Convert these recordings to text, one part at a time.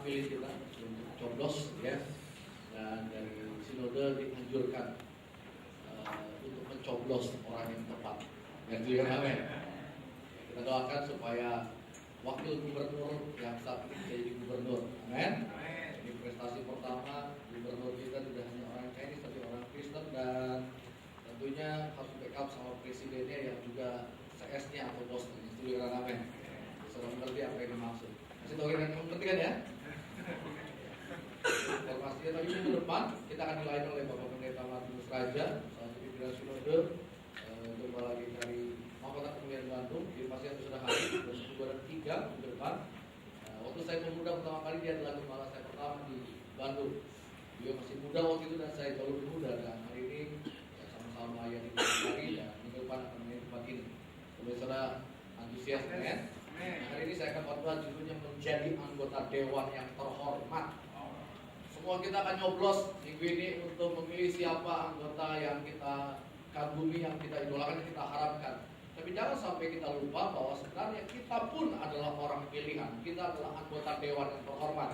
milih kita untuk coblos ya, dan dari sinode dianjurkan untuk mencoblos orang yang tepat. Ya, amin. Kita doakan supaya wakil gubernur yang saat ini jadi gubernur, amin. Ini prestasi pertama gubernur kita tidak hanya orang Chinese tapi orang Kristen, dan tentunya harus backup sama presidennya yang juga CS-nya atau bosnya. Setuju kan, amin. Bisa mengerti apa yang dimaksud. Masih tahu yang mengerti kan ya? Informasinya tadi minggu depan kita akan dilayani oleh Bapak Pendeta Martinus Raja, satu pimpinan sinode, coba lagi dari Mahkota Kemuliaan Bandung. Informasi yang sudah hadir dan 3 minggu depan. Waktu saya pemuda pertama kali, dia adalah gembala saya pertama di Bandung. Dia masih muda waktu itu dan saya jauh lebih muda, dan hari ini ya, sama-sama melayani di hari dan minggu depan akan melayani tempat ini. Saudara antusias kan? Hari ini saya akan khotbah judulnya menjadi anggota dewan yang terhormat. Semua kita akan nyoblos minggu ini untuk memilih siapa anggota yang kita kagumi, yang kita idolakan, yang kita harapkan. Tapi jangan sampai kita lupa bahwa sebenarnya kita pun adalah orang pilihan. Kita adalah anggota dewan yang terhormat.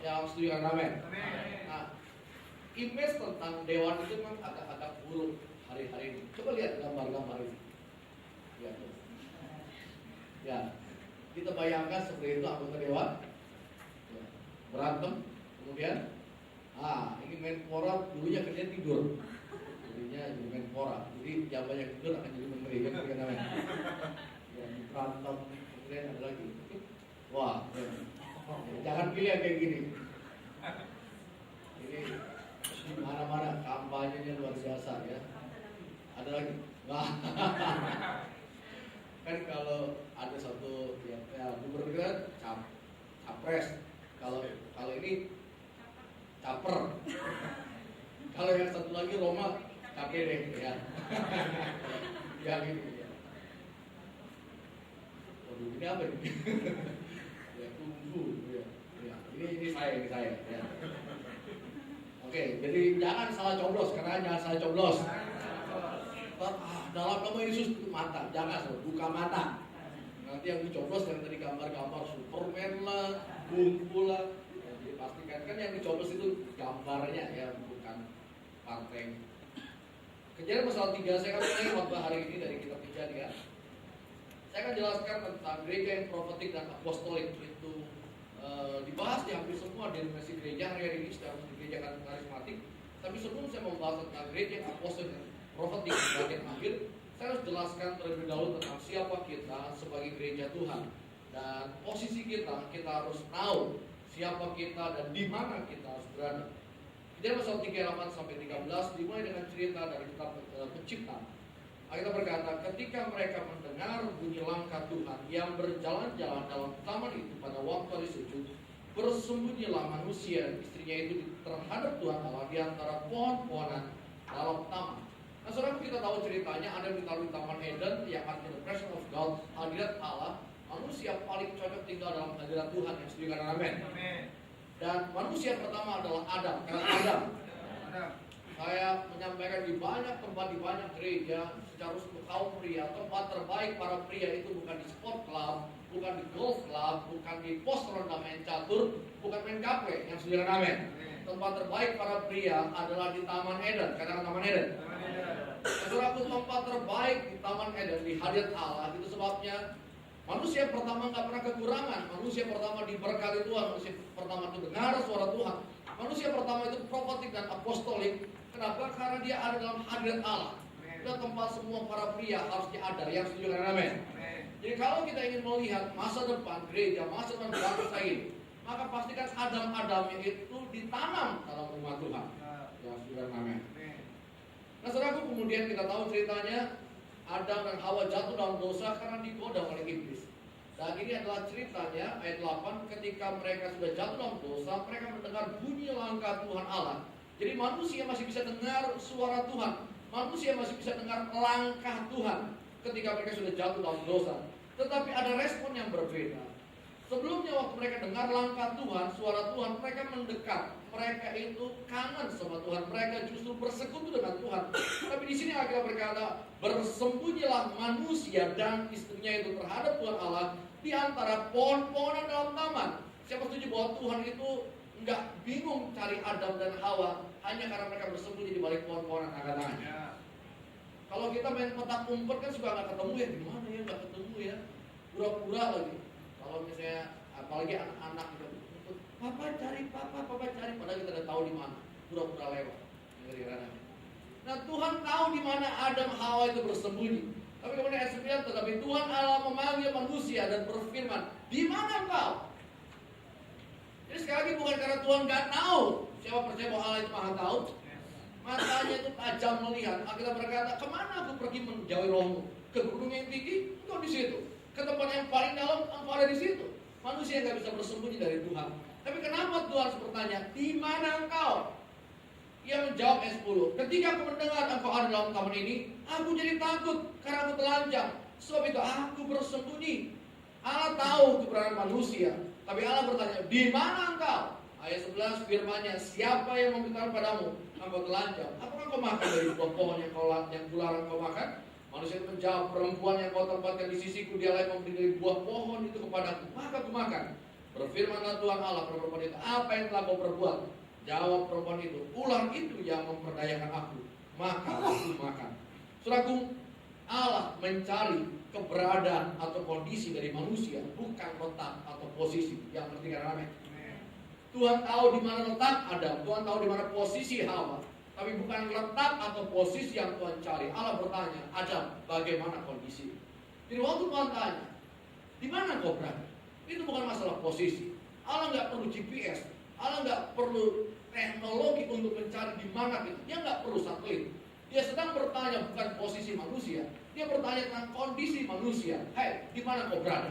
Yang setuju kan, amin? Nah, image tentang dewan itu memang agak-agak buruk hari-hari ini. Coba lihat gambar-gambar ini. Lihat tuh. Ya, kita bayangkan seperti itu anggota dewan. Ya, berantem, kemudian ini Menpora dulunya kerja tidur, jadinya jadi Menpora. Jadi yang banyak tidur akan jadi menteri kan, namanya. Ya, berantem, kemudian ada lagi. Wah, ya. Jangan pilih yang kayak gini. Ini di mana-mana kampanyenya luar biasa ya. Ada lagi. Wah. Kan kalau ada satu ya gubernur kan capres. Kalau ini caper. Kalau yang satu lagi Roma KPD ya. Ya gitu ya. Waduh, ini apa ini? Ya kungfu ya. Ya. Ini saya ya. Oke, jadi jangan salah coblos, karena jangan salah coblos. Dalam nama Yesus tutup mata, jangan buka mata. Nanti yang dicoblos yang tadi gambar-gambar Superman lah, kungfu lah. Jadi pastikan kan yang dicoblos itu gambarnya ya, bukan partai. Kejadian pasal 3 saya akan mulai khotbah hari ini dari kitab Kejadian. Saya akan jelaskan tentang gereja yang profetik dan apostolik itu dibahas di hampir semua denominasi gereja hari ini secara gereja karismatik. Tapi sebelum saya membahas tentang gereja yang apostolik dan profetik di bagian akhir, saya harus jelaskan terlebih dahulu tentang siapa kita sebagai gereja Tuhan dan posisi kita harus tahu siapa kita dan di mana kita harus berada. Kejadian pasal 38 sampai 13 dimulai dengan cerita dari kitab Penciptaan. Kita berkata, ketika mereka mendengar bunyi langkah Tuhan yang berjalan-jalan dalam taman itu pada waktu hari sujud, bersembunyilah manusia dan istrinya itu terhadap Tuhan Allah di antara pohon-pohonan dalam taman. Nah, saudara, kita tahu ceritanya ada di Taman Eden yang artinya the presence of God, hadirat Allah. Manusia paling cocok tinggal dalam hadirat Tuhan, yang setuju kan, amin. Dan manusia pertama adalah Adam, karena Adam. Saya menyampaikan di banyak tempat, di banyak gereja, secara untuk kaum pria, tempat terbaik para pria itu bukan di sport club, bukan di golf club, bukan di pos ronda main catur, bukan main kafe, yang setuju kan, amin. Tempat terbaik para pria adalah di Taman Eden, katakan Taman Eden. Saudaraku, tempat terbaik di Taman Eden, di hadirat Allah, itu sebabnya manusia pertama nggak pernah kekurangan. Manusia pertama diberkati Tuhan, manusia pertama itu dengar suara Tuhan. Manusia pertama itu profetik dan apostolik. Kenapa? Karena dia ada dalam hadirat Allah. Itu tempat semua para pria harusnya ada, yang setuju kan, amin. Jadi kalau kita ingin melihat masa depan gereja, masa depan bangsa ini, maka pastikan Adam-Adamnya itu ditanam dalam rumah Tuhan, yang setuju kan, amin. Nah, saudaraku, kemudian kita tahu ceritanya Adam dan Hawa jatuh dalam dosa karena digoda oleh iblis. Dan ini adalah ceritanya ayat 8, ketika mereka sudah jatuh dalam dosa, mereka mendengar bunyi langkah Tuhan Allah. Jadi manusia masih bisa dengar suara Tuhan, manusia masih bisa dengar langkah Tuhan ketika mereka sudah jatuh dalam dosa. Tetapi ada respon yang berbeda. Sebelumnya waktu mereka dengar langkah Tuhan, suara Tuhan, mereka mendekat. Mereka itu kangen sama Tuhan. Mereka justru bersekutu dengan Tuhan. Tapi di sini Alkitab berkata, bersembunyilah manusia dan istrinya itu terhadap Tuhan Allah di antara pohon-pohonan dalam taman. Siapa setuju bahwa Tuhan itu nggak bingung cari Adam dan Hawa hanya karena mereka bersembunyi di balik pohon-pohonan? Angkat tangan. Kalau kita main petak umpet kan suka nggak ketemu ya, gimana ya nggak ketemu ya, pura-pura lagi. Kalau misalnya apalagi anak-anak gitu, papa cari, padahal kita udah tahu di mana, pura-pura lewat. Nah, Tuhan tahu di mana Adam Hawa itu bersembunyi. Tapi kemudian ayat 9, tetapi Tuhan Allah memanggil manusia dan berfirman, di mana engkau? Jadi sekali lagi bukan karena Tuhan nggak tahu. Siapa percaya bahwa Allah itu maha tahu? Matanya itu tajam melihat. Kita berkata, kemana aku pergi menjauhi rohmu? Ke gunung yang tinggi? Engkau di situ. Ke tempat yang paling dalam? Engkau ada di situ. Manusia nggak bisa bersembunyi dari Tuhan. Tapi kenapa Tuhan bertanya, di mana engkau? Ia menjawab ayat 10, ketika aku mendengar engkau ada dalam taman ini, aku jadi takut karena aku telanjang. Sebab itu aku bersembunyi. Allah tahu keberadaan manusia, tapi Allah bertanya, di mana engkau? Ayat 11 firman-Nya, siapa yang memberitahu padamu engkau telanjang? Apakah kau makan dari buah pohon yang dilarang kau makan? Manusia menjawab, perempuan yang kau tempatkan di sisiku, dialah yang memberi dari buah pohon itu kepadaku, maka aku makan. Berfirmanlah Tuhan Allah kepada perempuan itu, apa yang telah kau perbuat? Jawab perempuan itu, ular itu yang memperdayakan aku, maka aku makan. Saudaraku, Allah mencari keberadaan atau kondisi dari manusia, bukan letak atau posisi. Yang penting kan amin. Tuhan tahu di mana letak Adam, Tuhan tahu di mana posisi Hawa, tapi bukan letak atau posisi yang Tuhan cari. Allah bertanya, Adam, bagaimana kondisi? Jadi waktu Tuhan tanya, di mana kau berada? Itu bukan masalah posisi. Allah nggak perlu GPS. Allah nggak perlu teknologi untuk mencari di mana itu. Dia nggak perlu satelit. Dia sedang bertanya bukan posisi manusia. Dia bertanya tentang kondisi manusia. Hei, di mana kau berada?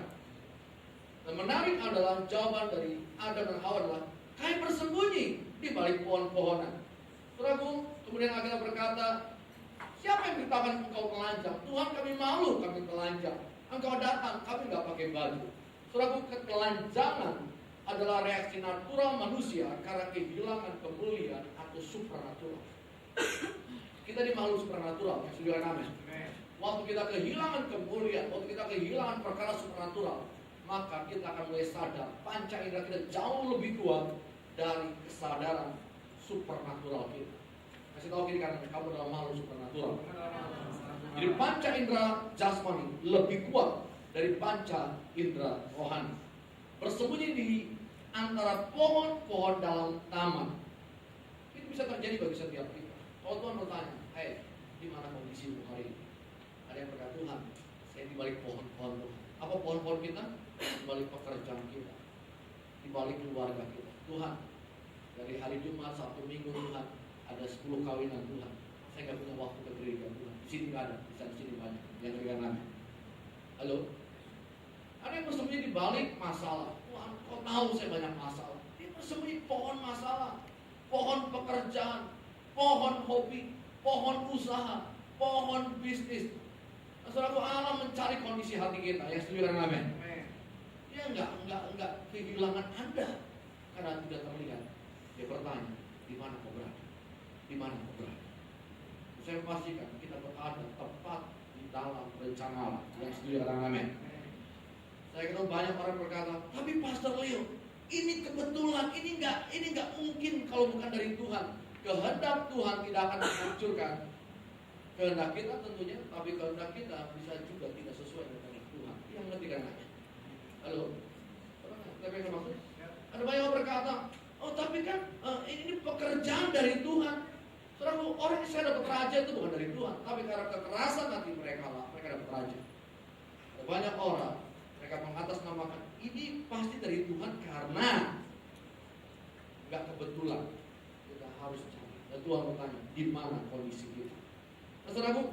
Dan menarik adalah jawaban dari Adam dan Hawa adalah, kami bersembunyi di balik pohon-pohonan. Saudaraku, kemudian Alkitab berkata, siapa yang beritakan engkau telanjang? Tuhan, kami malu, kami telanjang. Engkau datang, kami nggak pakai baju. Saudaraku, ketelanjangan adalah reaksi natural manusia karena kehilangan kemuliaan atau supranatural. Kita di makhluk supranatural, yang sudah amin. Waktu kita kehilangan kemuliaan, waktu kita kehilangan perkara supranatural, maka kita akan mulai sadar panca indera kita jauh lebih kuat dari kesadaran supranatural kita. Kasih tahu kiri kanan, kamu adalah makhluk supranatural. Jadi panca indera jasmani lebih kuat dari panca indera rohani. Bersembunyi di antara pohon-pohon dalam taman. Itu bisa terjadi bagi setiap kita. Kalau Tuhan bertanya, hei, di mana kondisimu hari ini? Ada yang berkata, Tuhan, saya di balik pohon-pohon Tuhan. Apa pohon-pohon kita? Di balik pekerjaan kita, di balik keluarga kita. Tuhan, dari hari Jumat, Sabtu, Minggu Tuhan, ada 10 kawinan Tuhan. Saya nggak punya waktu ke gereja Tuhan. Di sini nggak ada, di sana sini banyak. Yang berikan amin. Halo? Ada yang bersembunyi di balik masalah. Tuhan, kau tahu saya banyak masalah. Dia bersembunyi pohon masalah, pohon pekerjaan, pohon hobi, pohon usaha, pohon bisnis. Nah, saudaraku, Allah mencari kondisi hati kita. Yang setuju dan amin. Dia enggak kehilangan Anda karena tidak terlihat. Dia bertanya, di mana kau berada? Di mana kau berada? Saya pastikan kita berada tepat di dalam rencana Allah. Yang setuju dan amin. Saya ketemu banyak orang berkata, tapi Pastor Leo, ini kebetulan, ini enggak mungkin kalau bukan dari Tuhan. Kehendak Tuhan tidak akan menghancurkan kehendak kita tentunya, tapi kehendak kita bisa juga tidak sesuai dengan Tuhan. Yang ngerti kan aja. Halo? Tapi yang maksud? Ada banyak orang berkata, oh tapi kan ini pekerjaan dari Tuhan. Saudara, orang yang saya dapat raja itu bukan dari Tuhan, tapi karena kekerasan hati mereka lah, mereka dapat raja. Ada banyak orang mereka mengatasnamakan ini pasti dari Tuhan karena nggak kebetulan. Kita harus cari. Dan Tuhan bertanya, di mana kondisi kita? Nah, saudaraku,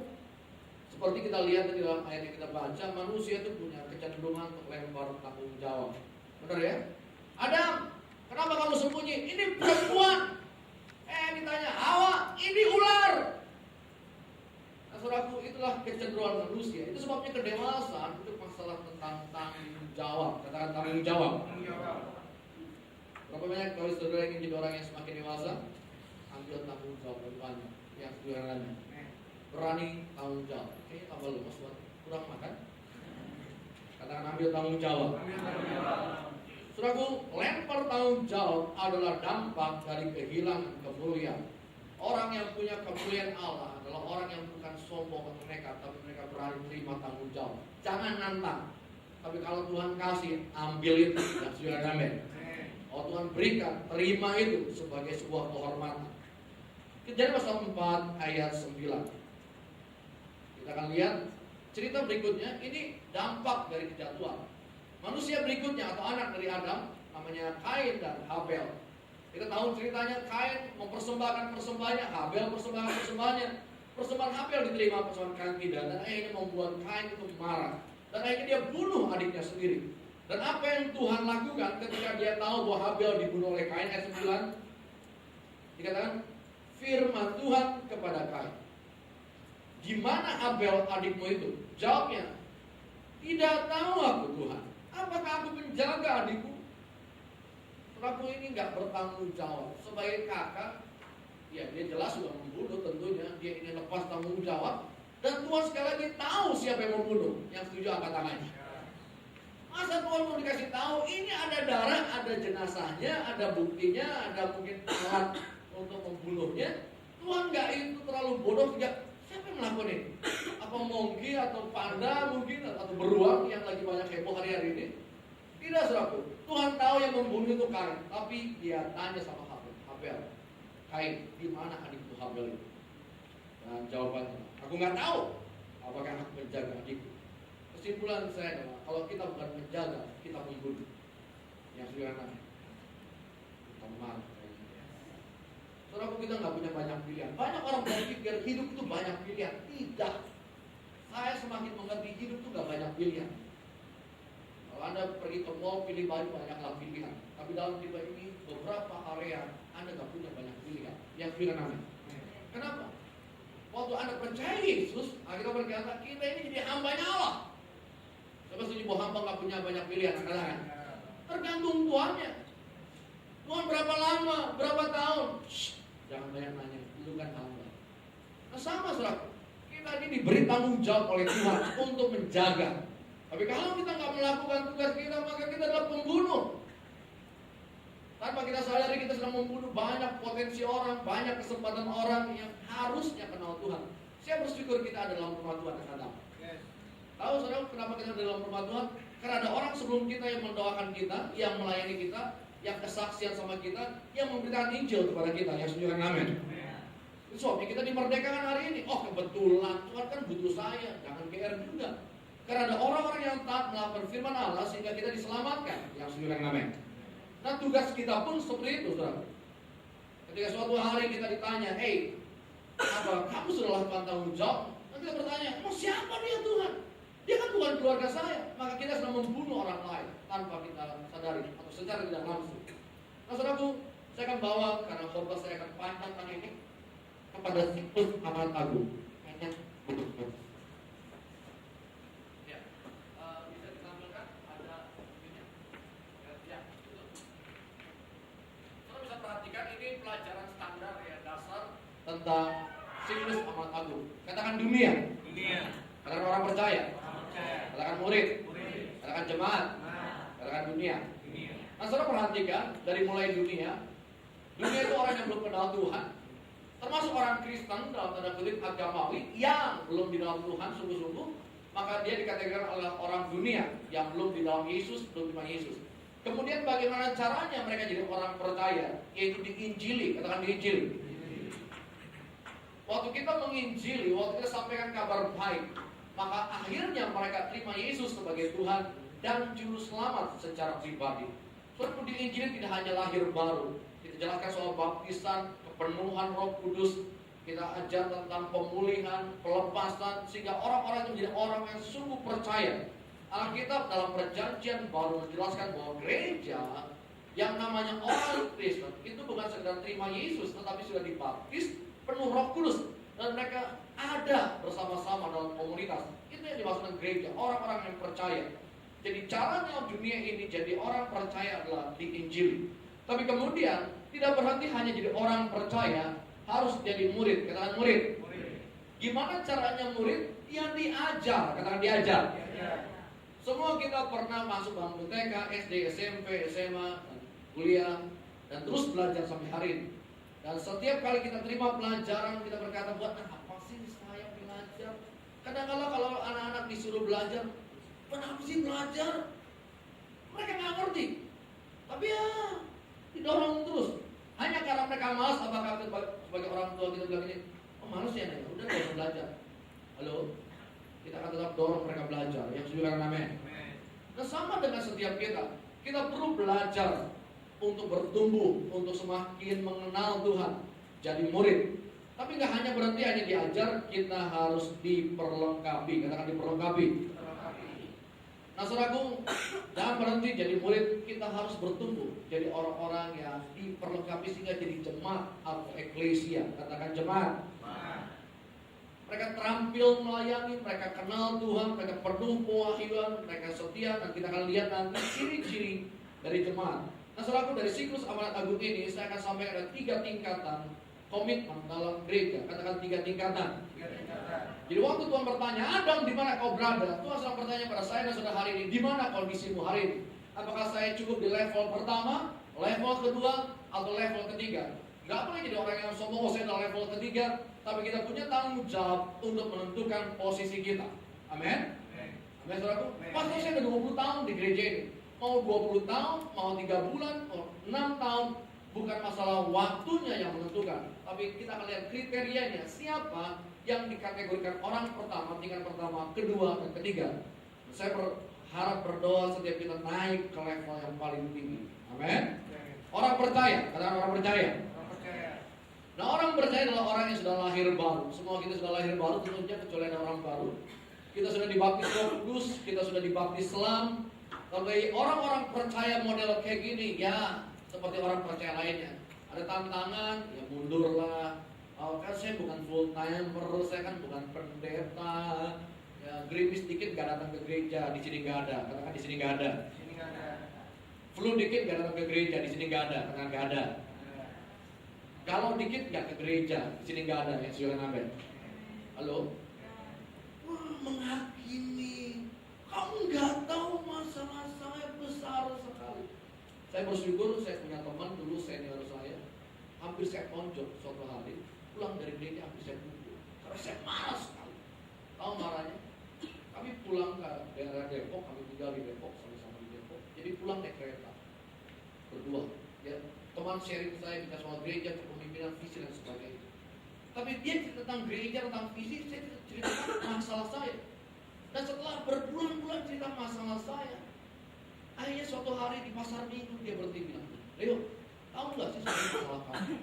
seperti kita lihat di dalam ayat yang kita baca, manusia itu punya kecenderungan untuk lempar tanggung jawab. Benar ya? Adam, kenapa kamu sembunyi? Ini perempuan. Ditanya, Hawa, ini ular. Nah, saudaraku, itulah kecenderungan manusia. Itu sebabnya kedewasaan itu masalah tentang tanggung jawab. Katakan tanggung jawab. Berapa banyak kalau saudara ingin jadi orang yang semakin dewasa, ambil tanggung jawab lebih banyak. Yang kedua lainnya, berani tanggung jawab. Kayaknya tambah lemas banget, kurang makan. Katakan ambil tanggung jawab. Saudaraku, lempar tanggung jawab adalah dampak dari kehilangan kemuliaan. Orang yang punya kemuliaan Allah adalah orang yang bukan sombong atau nekat, tapi mereka berani terima tanggung jawab. Jangan nantang. Tapi kalau Tuhan kasih, ambil itu. Dan sudah amin. Kalau Tuhan berikan, terima itu sebagai sebuah kehormatan. Kejadian pasal 4 ayat 9. Kita akan lihat cerita berikutnya. Ini dampak dari kejatuhan. Manusia berikutnya atau anak dari Adam namanya Kain dan Habel. Kita tahu ceritanya, Kain mempersembahkan persembahannya, Habel persembahkan persembahannya. Persembahan Habel diterima, persembahan Kain tidak. Dan akhirnya membuat Kain itu marah. Dan akhirnya dia bunuh adiknya sendiri. Dan apa yang Tuhan lakukan ketika dia tahu bahwa Habel dibunuh oleh Kain? Ayat 9 dikatakan, firman Tuhan kepada Kain, "Gimana Habel adikmu itu?" Jawabnya, "Tidak tahu aku Tuhan. Apakah aku menjaga adikku?" Saudaraku, ini nggak bertanggung jawab. Sebagai kakak, ya dia jelas sudah membunuh tentunya. Dia ingin lepas tanggung jawab. Dan Tuhan sekali lagi tahu siapa yang membunuh. Yang setuju angkat tangannya. Masa Tuhan mau dikasih tahu, ini ada darah, ada jenazahnya, ada buktinya, ada mungkin alat untuk membunuhnya. Tuhan nggak itu terlalu bodoh sehingga siapa yang melakukan ini? Apa mongki atau panda mungkin atau beruang yang lagi banyak heboh hari-hari ini? Tidak, saudaraku. Tuhan tahu yang membunuh itu Kain, tapi dia tanya sama Habel, "Kain, di mana adikku Habel itu?" Dan jawabannya, "Aku nggak tahu. Apakah aku menjaga adikku?" Kesimpulan saya adalah, kalau kita bukan menjaga, kita membunuh. Yang sudah nanti kita marah. Saudaraku, kita nggak punya banyak pilihan. Banyak orang berpikir hidup itu banyak pilihan. Tidak. Saya semakin mengerti hidup itu nggak banyak pilihan. Kalau Anda pergi ke mall, pilih baju, banyaklah pilihan. Tapi dalam hidup ini, beberapa area Anda nggak punya banyak pilihan. Yang pilihan Anda. Kenapa? Waktu Anda percaya Yesus, kita berkata, kita ini jadi hambanya Allah. Siapa setuju bahwa hamba nggak punya banyak pilihan? Katakan. Tergantung tuannya. Tuhan berapa lama, berapa tahun? Jangan banyak nanya, itu kan hamba. Nah sama saudara, kita ini diberi tanggung jawab oleh Tuhan untuk menjaga. Tapi kalau kita nggak melakukan tugas kita, maka kita adalah pembunuh. Tanpa kita sadari kita sedang membunuh banyak potensi orang, banyak kesempatan orang yang harusnya kenal Tuhan. Saya bersyukur kita ada dalam rumah Tuhan yang ada. Tahu saudara kenapa kita ada dalam rumah Tuhan? Karena ada orang sebelum kita yang mendoakan kita, yang melayani kita, yang kesaksian sama kita, yang memberitakan Injil kepada kita. Yang setuju amin. Itu sebabnya kita dimerdekakan hari ini. Oh kebetulan Tuhan kan butuh saya, jangan GR juga. Karena ada orang-orang yang taat melakukan firman Allah sehingga kita diselamatkan. Yang setuju amin. Nah tugas kita pun seperti itu saudara. Ketika suatu hari kita ditanya, apa kamu sudah lakukan tanggung jawab? Nanti kita bertanya, mau siapa dia Tuhan? Dia kan bukan keluarga saya. Maka kita sedang membunuh orang lain tanpa kita sadari atau secara tidak langsung. Nah saudaraku, saya akan bawa karena khotbah saya akan panjang kali ini kepada siklus amanat agung. Bisa ditampilkan ada ini. Ya, itu. Saudara bisa perhatikan ini pelajaran standar ya, dasar tentang siklus amanat agung. Katakan dunia. Katakan orang percaya. Katakan murid. Katakan jemaat. Katakan dunia. Nah saudara perhatikan dari mulai dunia itu orang yang belum kenal Tuhan, termasuk orang Kristen dalam tanda kutip agamawi yang belum di dalam Tuhan sungguh-sungguh, maka dia dikategorikan oleh orang dunia yang belum di dalam Yesus, belum di Yesus. Kemudian bagaimana caranya mereka jadi orang percaya? Yaitu diinjili, katakan diinjili. Waktu kita menginjili, waktu kita sampaikan kabar baik, maka akhirnya mereka terima Yesus sebagai Tuhan dan juru selamat secara pribadi. Saudara, diinjili tidak hanya lahir baru. Kita jelaskan soal baptisan, kepenuhan Roh Kudus. Kita ajar tentang pemulihan, pelepasan, sehingga orang-orang itu menjadi orang yang sungguh percaya. Alkitab dalam Perjanjian Baru menjelaskan bahwa gereja yang namanya orang Kristen itu bukan sekedar terima Yesus, tetapi sudah dibaptis, penuh Roh Kudus, dan mereka ada bersama-sama dalam komunitas. Itu yang dimaksudkan gereja, orang-orang yang percaya. Jadi caranya dunia ini jadi orang percaya adalah diinjili. Tapi kemudian tidak berhenti hanya jadi orang percaya, harus jadi murid. Katakan murid. Gimana caranya murid? Yang diajar. Katakan diajar. Semua kita pernah masuk bangku TK, SD, SMP, SMA, kuliah, dan terus belajar sampai hari ini. Dan setiap kali kita terima pelajaran, kita berkata, buat apa sih saya belajar? Kadang-kadang kalau anak-anak disuruh belajar, kenapa sih belajar? Mereka nggak ngerti. Tapi ya, didorong terus. Hanya karena mereka malas, apakah sebagai orang tua kita bilang ini, oh malas ya, udah gak usah belajar. Halo? Kita akan tetap dorong mereka belajar. Yang setuju amin. Nah sama dengan setiap kita perlu belajar untuk bertumbuh, untuk semakin mengenal Tuhan, jadi murid. Tapi nggak hanya berhenti hanya diajar, kita harus diperlengkapi. Katakan diperlengkapi. Nah saudaraku, jangan berhenti jadi murid, kita harus bertumbuh jadi orang-orang yang diperlengkapi sehingga jadi jemaat atau eklesia. Katakan jemaat. Mereka terampil melayani, mereka kenal Tuhan, mereka penuh pewahyuan, mereka setia, dan kita akan lihat nanti ciri-ciri dari jemaat. Nah saudaraku, dari siklus amanat agung ini saya akan sampaikan ada 3 tingkatan komitmen dalam gereja. Katakan 3 tingkatan. Jadi waktu Tuhan bertanya, Adam di mana kau berada? Tuhan sedang bertanya pada saya dan saudara hari ini, di mana kondisimu hari ini? Apakah saya cukup di level pertama, level kedua, atau level ketiga? Gak boleh jadi orang yang sombong, saya di level ketiga. Tapi kita punya tanggung jawab untuk menentukan posisi kita. Amin? Amin saudaraku? Pastor saya udah 20 tahun di gereja ini. Mau 20 tahun, mau 3 bulan, mau 6 tahun. Bukan masalah waktunya yang menentukan. Tapi kita akan lihat kriterianya. Siapa yang dikategorikan orang pertama, tingkat pertama, kedua, dan ketiga. Saya berharap berdoa setiap kita naik ke level yang paling tinggi. Amin? Orang percaya, katakan orang percaya. Nah orang percaya adalah orang yang sudah lahir baru. Semua kita sudah lahir baru, tentunya kecuali ada orang baru. Kita sudah dibaptis Roh Kudus, kita sudah dibaptis Selam. Tapi orang-orang percaya model kayak gini, ya seperti orang percaya lainnya. Ada tantangan, ya mundurlah. Oh, kan saya bukan full timer, saya kan bukan pendeta. Ya gerimis dikit gak datang ke gereja, di sini gak ada. Katakan di sini gak ada. Flu dikit gak datang ke gereja, di sini gak ada. Katakan gak ada. Kalau dikit nggak ke gereja, di sini nggak ada yang silakan amin. Halo? Wah, menghakimi. Kamu nggak tahu masalah saya besar sekali. Saya bersyukur saya punya teman dulu senior saya, hampir saya tonjok suatu hari, pulang dari gereja hampir saya pukul, karena saya marah sekali. Tahu marahnya? Kami pulang ke daerah Depok, kami tinggal di Depok, sama-sama di Depok. Jadi pulang naik kereta berdua. Ya, teman sharing saya minta soal gereja, kepemimpinan, visi dan sebagainya. Tapi dia cerita tentang gereja, tentang visi, saya ceritakan masalah saya. Dan setelah berbulan-bulan cerita masalah saya, akhirnya suatu hari di pasar minggu dia berhenti bilang, Leo, tahu nggak sih masalah kamu?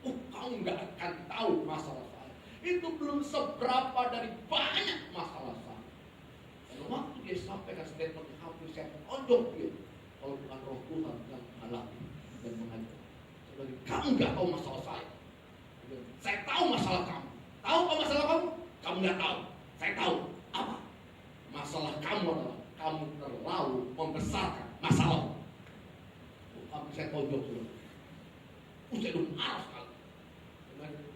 Oh, kamu nggak akan tahu masalah saya. Itu belum seberapa dari banyak masalah saya. Dan waktu dia sampaikan statement hampir saya tonjok dia, kalau bukan Roh Tuhan yang mengalami dan mengajar. Kamu nggak tahu masalah saya. Saya tahu masalah kamu. Tahu apa masalah kamu? Kamu nggak tahu. Saya tahu. Apa? Masalah kamu adalah kamu terlalu membesarkan masalah. Hampir saya tonjok dulu. Saya udah marah sekali.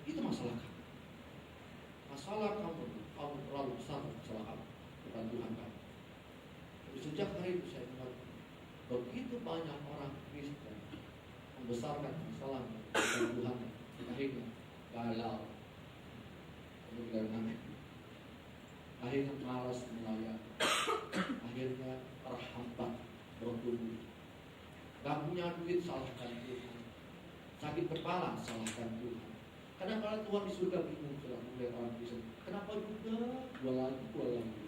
Itu masalah kamu. Masalah kamu terlalu besar masalah kamu. Bukan Tuhan kamu. Sejak hari itu saya mengerti. Begitu banyak orang Kristen membesarkan masalah dan Tuhan, akhirnya galau, akhirnya malas melayani, akhirnya terhambat bertumbuh. Gak punya duit, salahkan Tuhan. Sakit kepala, salahkan Tuhan. Kadang-kadang Tuhan di surga bingung sudah melihat orang Kristen. Kenapa juga dua lagi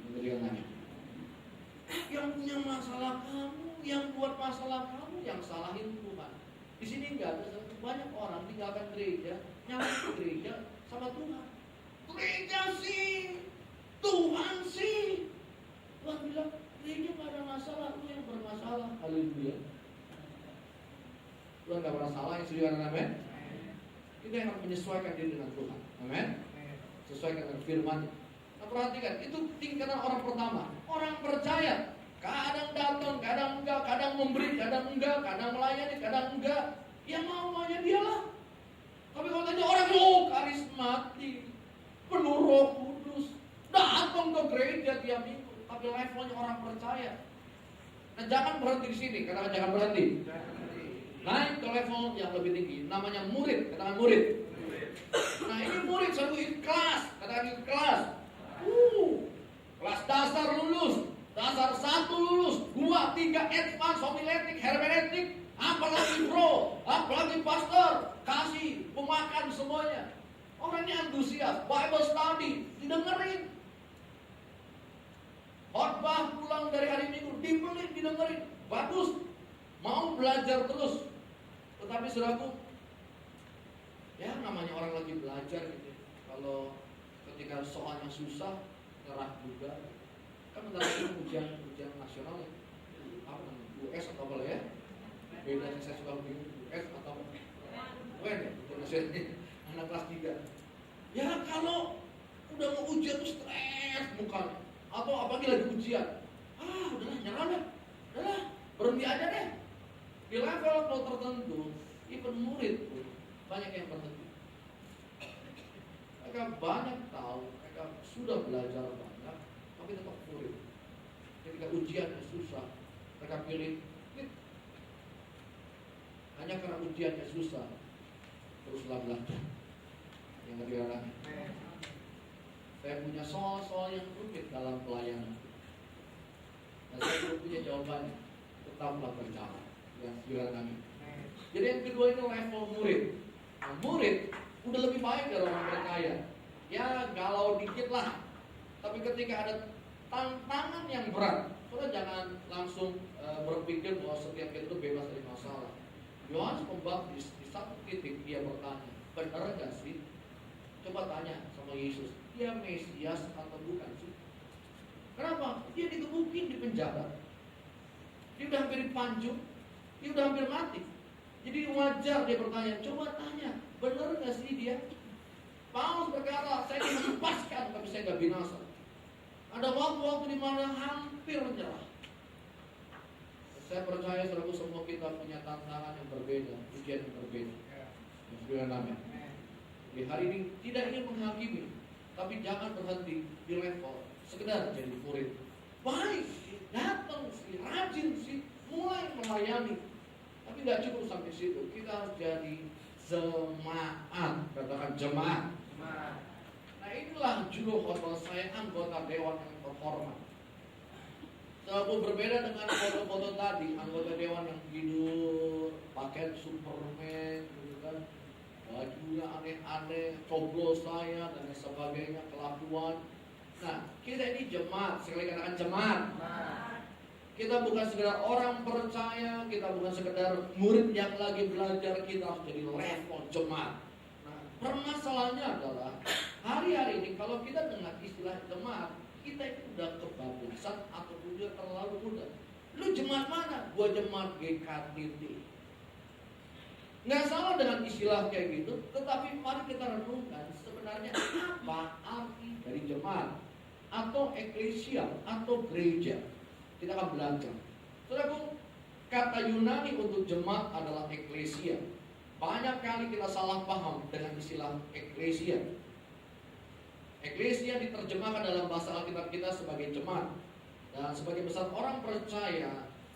memberikan nanya. Yang punya masalah kamu, yang buat masalah kamu, yang salahin Tuhan. Di sini enggak ada banyak orang tinggalkan gereja, nyari ke gereja sama Tuhan. Gereja sih, Tuhan sih. Tuhan bilang gereja nggak ada masalah, lu yang bermasalah. Haleluya. Tuhan nggak pernah salah, yang setuju dengan amin. Kita yang harus menyesuaikan diri dengan Tuhan. Amin. Sesuaikan dengan firman. Nah, perhatikan, itu tingkatan orang pertama. Orang percaya. Kadang datang, kadang enggak, kadang memberi, kadang enggak, kadang melayani, kadang enggak. Yang maunya dialah. Tapi kalau tanya orang karismatik, penuh Roh Kudus, datang ke gereja tiap minggu. tapi levelnya orang percaya. Nah, jangan berhenti di sini, katakan jangan berhenti. Naik ke level yang lebih tinggi, namanya murid, katakan murid. Nah, ini murid selalu ikhlas, katakan ikhlas. Kelas dasar lulus, dasar 1 lulus, 2, 3 advance, homiletik, hermeneutik, apalagi pro, apalagi pastor, kasih pemakan semuanya. Orangnya antusias, Bible study, didengerin. Khotbah pulang dari hari Minggu, dibeli, didengerin. Bagus, mau belajar terus. Tetapi saudaraku, ya namanya orang lagi belajar gitu. Kalau ketika soalnya susah, nyerah juga. Kan bentar lagi ujian nasional ya. Apa namanya? US atau apa ya? Bedanya saya suka bingung, US atau UN ya? Ujian nasional anak kelas 3. Ya kalau udah mau ujian tuh stres mukanya. Atau apalagi lagi ujian. Udahlah nyerah dah. Udahlah, berhenti aja deh. Di level tertentu, even murid pun banyak yang berhenti. Mereka banyak tahu, mereka sudah belajar banyak, tapi tetap murid. Ketika ujiannya susah, mereka pilih hanya karena ujiannya susah, teruslah belajar. Yang kedua lagi, saya punya soal-soal yang rumit dalam pelayanan, dan saya belum punya jawabannya. Tetaplah berjalan. Yang kedua lagi. Jadi yang kedua itu level murid. Nah, murid udah lebih baik dari orang percaya. Ya galau dikit lah. Tapi ketika ada tantangan yang berat, saudara jangan langsung berpikir bahwa setiap itu bebas dari masalah. Yohanes Pembaptis di satu titik dia bertanya, benar gak sih? Coba tanya sama Yesus, dia Mesias atau bukan sih? Kenapa? Dia dikebukin di penjara. Dia udah hampir dipancung, dia udah hampir mati. Jadi wajar dia bertanya, coba tanya, benar gak sih dia? Paulus berkata, saya dilepaskan tapi saya gak binasa. Ada waktu-waktu di mana hampir menyerah. Saya percaya saudaraku semua kita punya tantangan yang berbeda, ujian yang berbeda. Yang kedua namanya. Di hari ini tidak ingin menghakimi, tapi jangan berhenti di level sekedar jadi murid. Baik, datang sih, rajin sih, mulai melayani. Tapi nggak cukup sampai situ. Kita harus jadi jemaat, katakan jemaat. Nah inilah judul khotbah saya, anggota dewan yang terhormat. Sebab berbeda dengan foto-foto tadi, anggota dewan yang tidur, pakaian Superman, gitu kan. Bajunya aneh-aneh, coblos saya dan sebagainya, kelakuan. Nah, kita ini jemaat, sekali katakan jemaat. Kita bukan sekedar orang percaya, kita bukan sekedar murid yang lagi belajar, kita harus jadi level jemaat. Nah, permasalahannya adalah hari-hari ini kalau kita dengar istilah jemaat, kita itu udah kebablasan atau udah terlalu muda. Lu jemaat mana? Gua jemaat GKTT. Nggak salah dengan istilah kayak gitu, tetapi mari kita renungkan sebenarnya apa arti dari jemaat atau eklesia atau gereja. Kita akan belajar. Saudaraku, kata Yunani untuk jemaat adalah eklesia. Banyak kali kita salah paham dengan istilah eklesia. Eklesia diterjemahkan dalam bahasa Alkitab kita sebagai jemaat. Dan sebagai besar orang percaya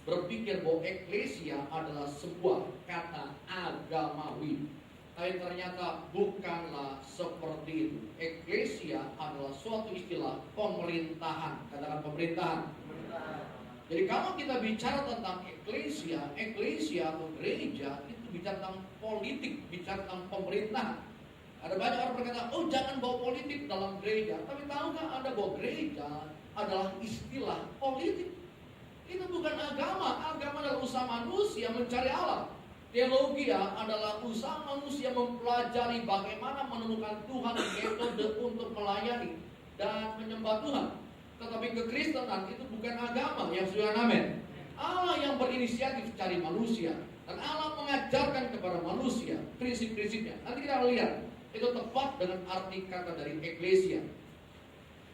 berpikir bahwa eklesia adalah sebuah kata agamawi. Tapi ternyata bukanlah seperti itu. Eklesia adalah suatu istilah pemerintahan. Katakan pemerintahan. Jadi kalau kita bicara tentang eklesia atau gereja, itu bicara tentang politik, bicara tentang pemerintahan. Ada banyak orang berkata, oh jangan bawa politik dalam gereja. Tapi tahukah Anda bahwa gereja adalah istilah politik? Itu bukan agama. Agama adalah usaha manusia mencari Allah. Teologi adalah usaha manusia mempelajari bagaimana menemukan Tuhan, metode untuk melayani dan menyembah Tuhan. Tetapi kekristenan itu bukan agama. Yang sudah amin. Allah yang berinisiatif cari manusia, dan Allah mengajarkan kepada manusia prinsip-prinsipnya. Nanti kita lihat itu tepat dengan arti kata dari eklesia.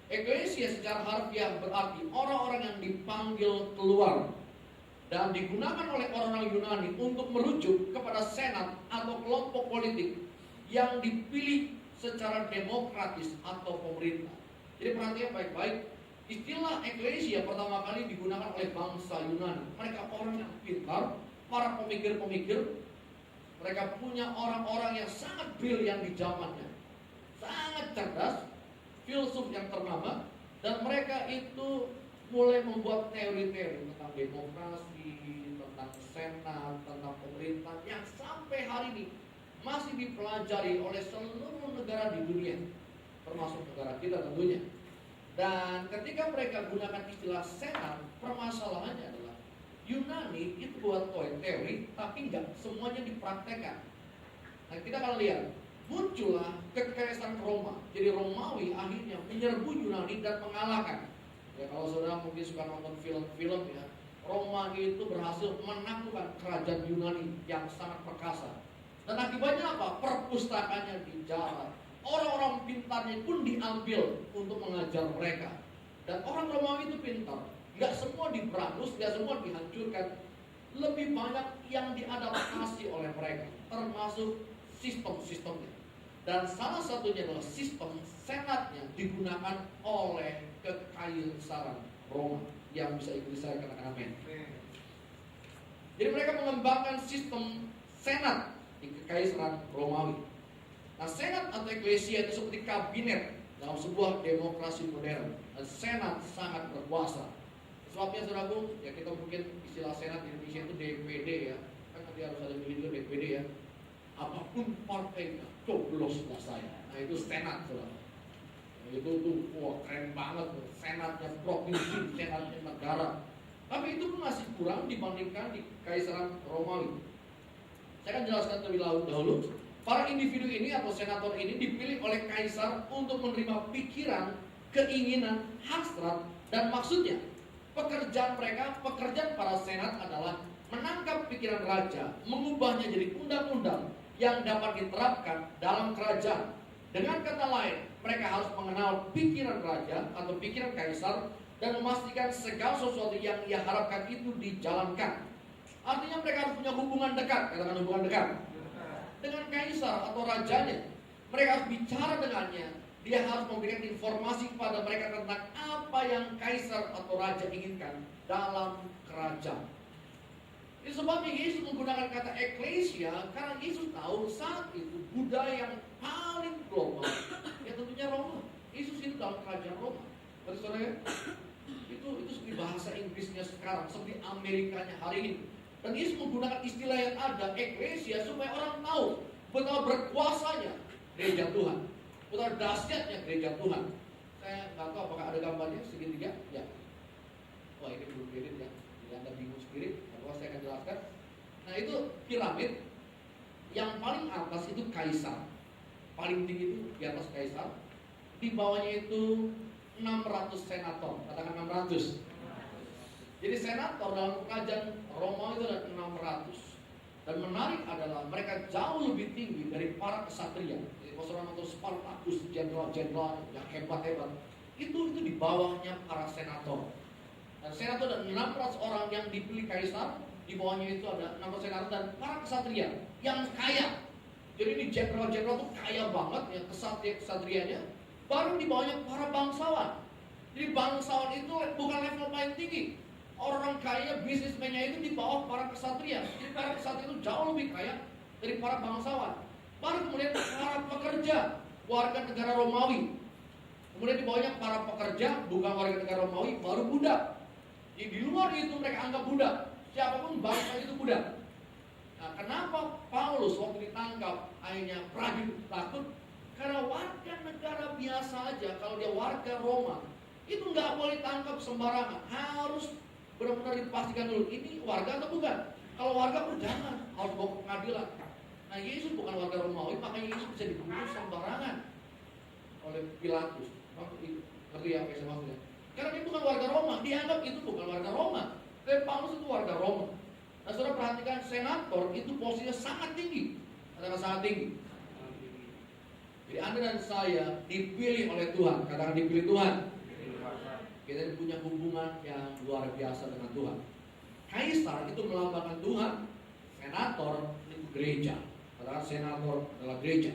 Eklesia secara harfiah berarti orang-orang yang dipanggil keluar dan digunakan oleh orang-orang Yunani untuk merujuk kepada senat atau kelompok politik yang dipilih secara demokratis atau pemerintah. Jadi perhatikan baik-baik, Istilah eklesia pertama kali digunakan oleh bangsa Yunani. Mereka orang yang pintar, para pemikir-pemikir. Mereka punya orang-orang yang sangat brilian di zamannya, sangat cerdas, filsuf yang ternama, dan mereka itu mulai membuat teori-teori tentang demokrasi, tentang senat, tentang pemerintah yang sampai hari ini masih dipelajari oleh seluruh negara di dunia, termasuk negara kita tentunya. Dan ketika mereka gunakan istilah senat, permasalahannya adalah Yunani itu buat teori, tapi nggak semuanya dipraktekkan. Nah, kita akan lihat muncullah kekaisaran Roma. Jadi Romawi akhirnya menyerbu Yunani dan mengalahkan. Ya, kalau saudara mungkin suka nonton film-film ya, Roma itu berhasil menaklukkan kerajaan Yunani yang sangat perkasa. Dan akibatnya apa? Perpustakaannya dijarah. Orang-orang pintarnya pun diambil untuk mengajar mereka. Dan orang Romawi itu pintar. Gak semua diberangus, gak semua dihancurkan. Lebih banyak yang diadaptasi oleh mereka, termasuk sistem-sistemnya. Dan salah satunya adalah sistem senatnya digunakan oleh kekaisaran Roma. Yang bisa ikut saya katakan amin. Jadi mereka mengembangkan sistem senat di kekaisaran Romawi. Nah, senat atau eklesia itu seperti kabinet dalam sebuah demokrasi modern. Dan senat sangat berkuasa. Sebabnya saudaraku, ya kita mungkin istilah senat di Indonesia itu DPD ya. Kan nanti harus ada milih juga DPD ya. Apapun partainya, cobloslah saya. Nah itu senat saudara. Itu tuh, wah keren banget. Senatnya provinsi, senatnya negara. Tapi itu pun masih kurang dibandingkan di Kekaisaran Romawi. Saya akan jelaskan terlebih dahulu. Para individu ini atau senator ini dipilih oleh kaisar untuk menerima pikiran, keinginan, hasrat, dan maksudnya. Pekerjaan mereka, pekerjaan para senat adalah menangkap pikiran raja, mengubahnya jadi undang-undang yang dapat diterapkan dalam kerajaan. Dengan kata lain, mereka harus mengenal pikiran raja atau pikiran kaisar dan memastikan segala sesuatu yang ia harapkan itu dijalankan. Artinya mereka harus punya hubungan dekat, katakan hubungan dekat dengan kaisar atau rajanya. Mereka harus bicara dengannya. Dia harus memberikan informasi kepada mereka tentang apa yang kaisar atau raja inginkan dalam kerajaan. Ini sebabnya Yesus menggunakan kata eklesia, karena Yesus tahu saat itu budaya yang paling global ya tentunya Roma. Yesus itu dalam kerajaan Roma. Berarti saudara, itu seperti bahasa Inggrisnya sekarang, seperti Amerikanya hari ini. Dan Yesus menggunakan istilah yang ada, eklesia, supaya orang tahu betapa berkuasanya gereja Tuhan, betapa dahsyatnya gereja Tuhan. Saya nggak tahu apakah ada gambarnya segitiga, ya. Wah ini belum kredit ya, jadi Anda bingung sendiri. Kalau saya akan jelaskan. Nah itu piramid, yang paling atas itu kaisar, paling tinggi itu di atas kaisar, di bawahnya itu 600 senator, katakan 600. Jadi senator dalam kerajaan Roma itu ada 600. Dan menarik adalah mereka jauh lebih tinggi dari para kesatria. Jadi kalau seorang nonton Spartacus, jenderal-jenderal yang hebat-hebat, itu di bawahnya para senator. Dan senator dan 600 orang yang dipilih kaisar, di bawahnya itu ada 600 senator dan para kesatria yang kaya. Jadi ini jenderal-jenderal itu kaya banget ya, kesatria-kesatrianya. Baru di bawahnya para bangsawan. Jadi bangsawan itu bukan level paling tinggi. Orang kaya, bisnismennya itu di bawah para kesatria. Jadi para kesatria itu jauh lebih kaya dari para bangsawan. Baru kemudian para pekerja, warga negara Romawi. Kemudian di bawahnya para pekerja, bukan warga negara Romawi, baru budak. Jadi di luar itu mereka anggap budak. Siapapun bangsa itu budak. Nah, kenapa Paulus waktu ditangkap akhirnya prajurit takut? Karena warga negara biasa aja, kalau dia warga Roma, itu nggak boleh tangkap sembarangan. Harus benar-benar dipastikan dulu, ini warga atau bukan. Kalau warga jangan, harus bawa ke pengadilan. Nah Yesus bukan warga Romawi, makanya Yesus bisa dibunuh sembarangan oleh Pilatus. Ngerti ya apa yang saya maksudnya? Karena dia bukan warga Roma, dianggap itu bukan warga Roma. Tapi Paulus itu warga Roma. Nah saudara perhatikan, senator itu posisinya sangat tinggi. Katakan sangat tinggi. Jadi Anda dan saya dipilih oleh Tuhan. Katakan dipilih Tuhan. Kita punya hubungan yang luar biasa dengan Tuhan. Kaisar itu melambangkan Tuhan. Senator itu gereja. Katakan senator adalah gereja.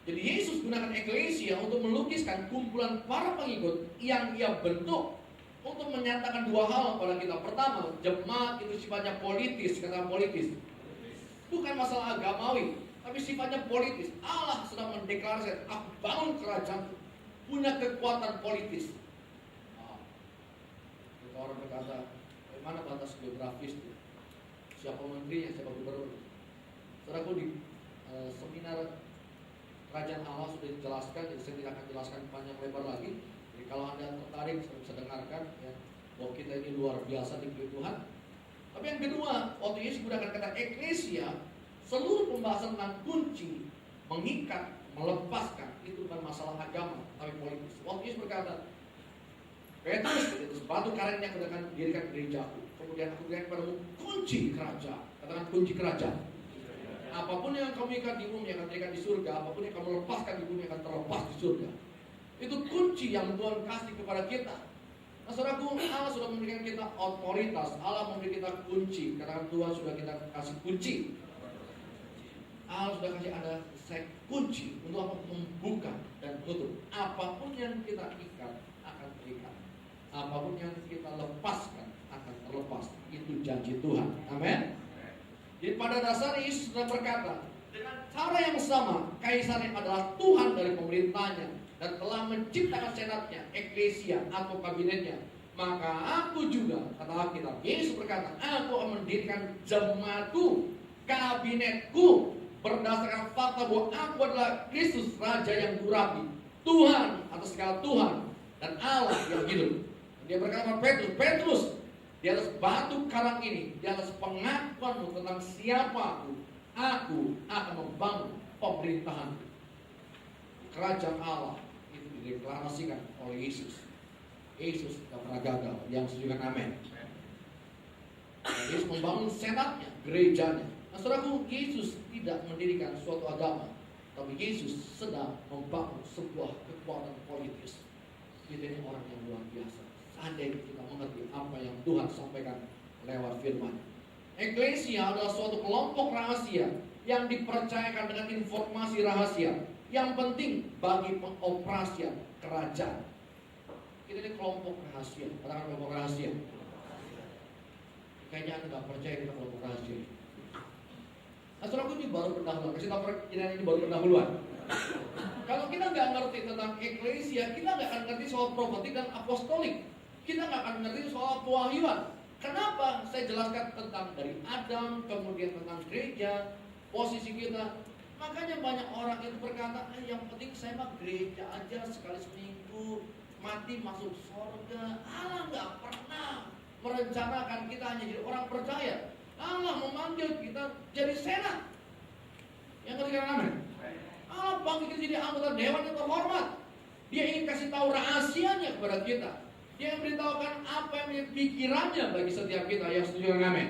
Jadi Yesus gunakan eklesia untuk melukiskan kumpulan para pengikut yang ia bentuk untuk menyatakan dua hal pada kita. Pertama, jemaat itu sifatnya politis, kata politis. Bukan masalah agamawi, tapi sifatnya politis. Allah sedang mendeklarasikan, aku bangun kerajaan, punya kekuatan politis. Orang berkata, bagaimana batas geografis itu? Siapa menterinya, siapa gubernur? Saudaraku, di seminar Kerajaan Allah sudah dijelaskan, jadi saya tidak akan jelaskan panjang lebar lagi. Jadi kalau Anda tertarik, saya bisa dengarkan ya, bahwa kita ini luar biasa di Tuhan. Tapi yang kedua, waktu Yesus menggunakan kata eklesia, seluruh pembahasan tentang kunci, mengikat, melepaskan, itu bukan masalah agama, tapi politis. Waktu Yesus berkata, Petrus, itu batu karang yang akan dirikan gerejaku. Kemudian aku berikan kepadamu kunci kerajaan. Katakan kunci kerajaan. Apapun yang kamu ikat di bumi akan terikat di surga. Apapun yang kamu lepaskan di bumi akan terlepas di surga. Itu kunci yang Tuhan kasih kepada kita. Nah saudaraku, Allah sudah memberikan kita otoritas. Allah memberi kita kunci. Karena Tuhan sudah kita kasih kunci. Allah sudah kasih Anda kunci untuk apa? Membuka dan tutup. Apapun yang kita ikat akan terikat. Apapun yang kita lepaskan akan terlepas. Itu janji Tuhan. Amin. Jadi pada dasarnya Yesus sudah berkata, dengan cara yang sama, kaisar yang adalah Tuhan dari pemerintahnya dan telah menciptakan senatnya, eklesia atau kabinetnya. Maka aku juga, kata Alkitab, Yesus berkata, aku akan mendirikan jemaatku, kabinetku, berdasarkan fakta bahwa aku adalah Kristus, Raja yang kurapi, Tuhan atas segala Tuhan dan Allah yang hidup. Dia berkata kepada Petrus, di atas batu karang ini, di atas pengakuanmu tentang siapa aku akan membangun pemerintahan. Kerajaan Allah itu dideklarasikan oleh Yesus. Yesus tidak pernah gagal. Yang setuju amin. Yesus membangun senatnya, gerejanya. Nah saudaraku, Yesus tidak mendirikan suatu agama, tapi Yesus sedang membangun sebuah kekuatan politis. Kita ini orang yang luar biasa. Andai kita mengerti apa yang Tuhan sampaikan lewat firman. Eklesia adalah suatu kelompok rahasia yang dipercayakan dengan informasi rahasia yang penting bagi pengoperasian kerajaan. Kita ini kelompok rahasia. Katakan kelompok rahasia. Kayaknya Anda tidak percaya kita kelompok rahasia. Nah, saudaraku, ini baru pendahuluan. Kasih tahu ini baru pendahuluan. Kalau kita nggak ngerti tentang eklesia, kita nggak akan ngerti soal profetik dan apostolik. Kita nggak akan ngerti soal pewahyuan. Kenapa? Saya jelaskan tentang dari Adam, kemudian tentang gereja, posisi kita. Makanya banyak orang itu berkata, yang penting saya mah gereja aja sekali seminggu, mati masuk surga. Allah nggak pernah merencanakan kita hanya jadi orang percaya. Allah memanggil kita jadi senat. Yang ketiga namanya, Allah panggil kita jadi anggota dewan yang terhormat. Dia ingin kasih tahu rahasianya kepada kita. Dia memberitahukan apa yang menjadi pikirannya bagi setiap kita. Yang setuju dengan amin.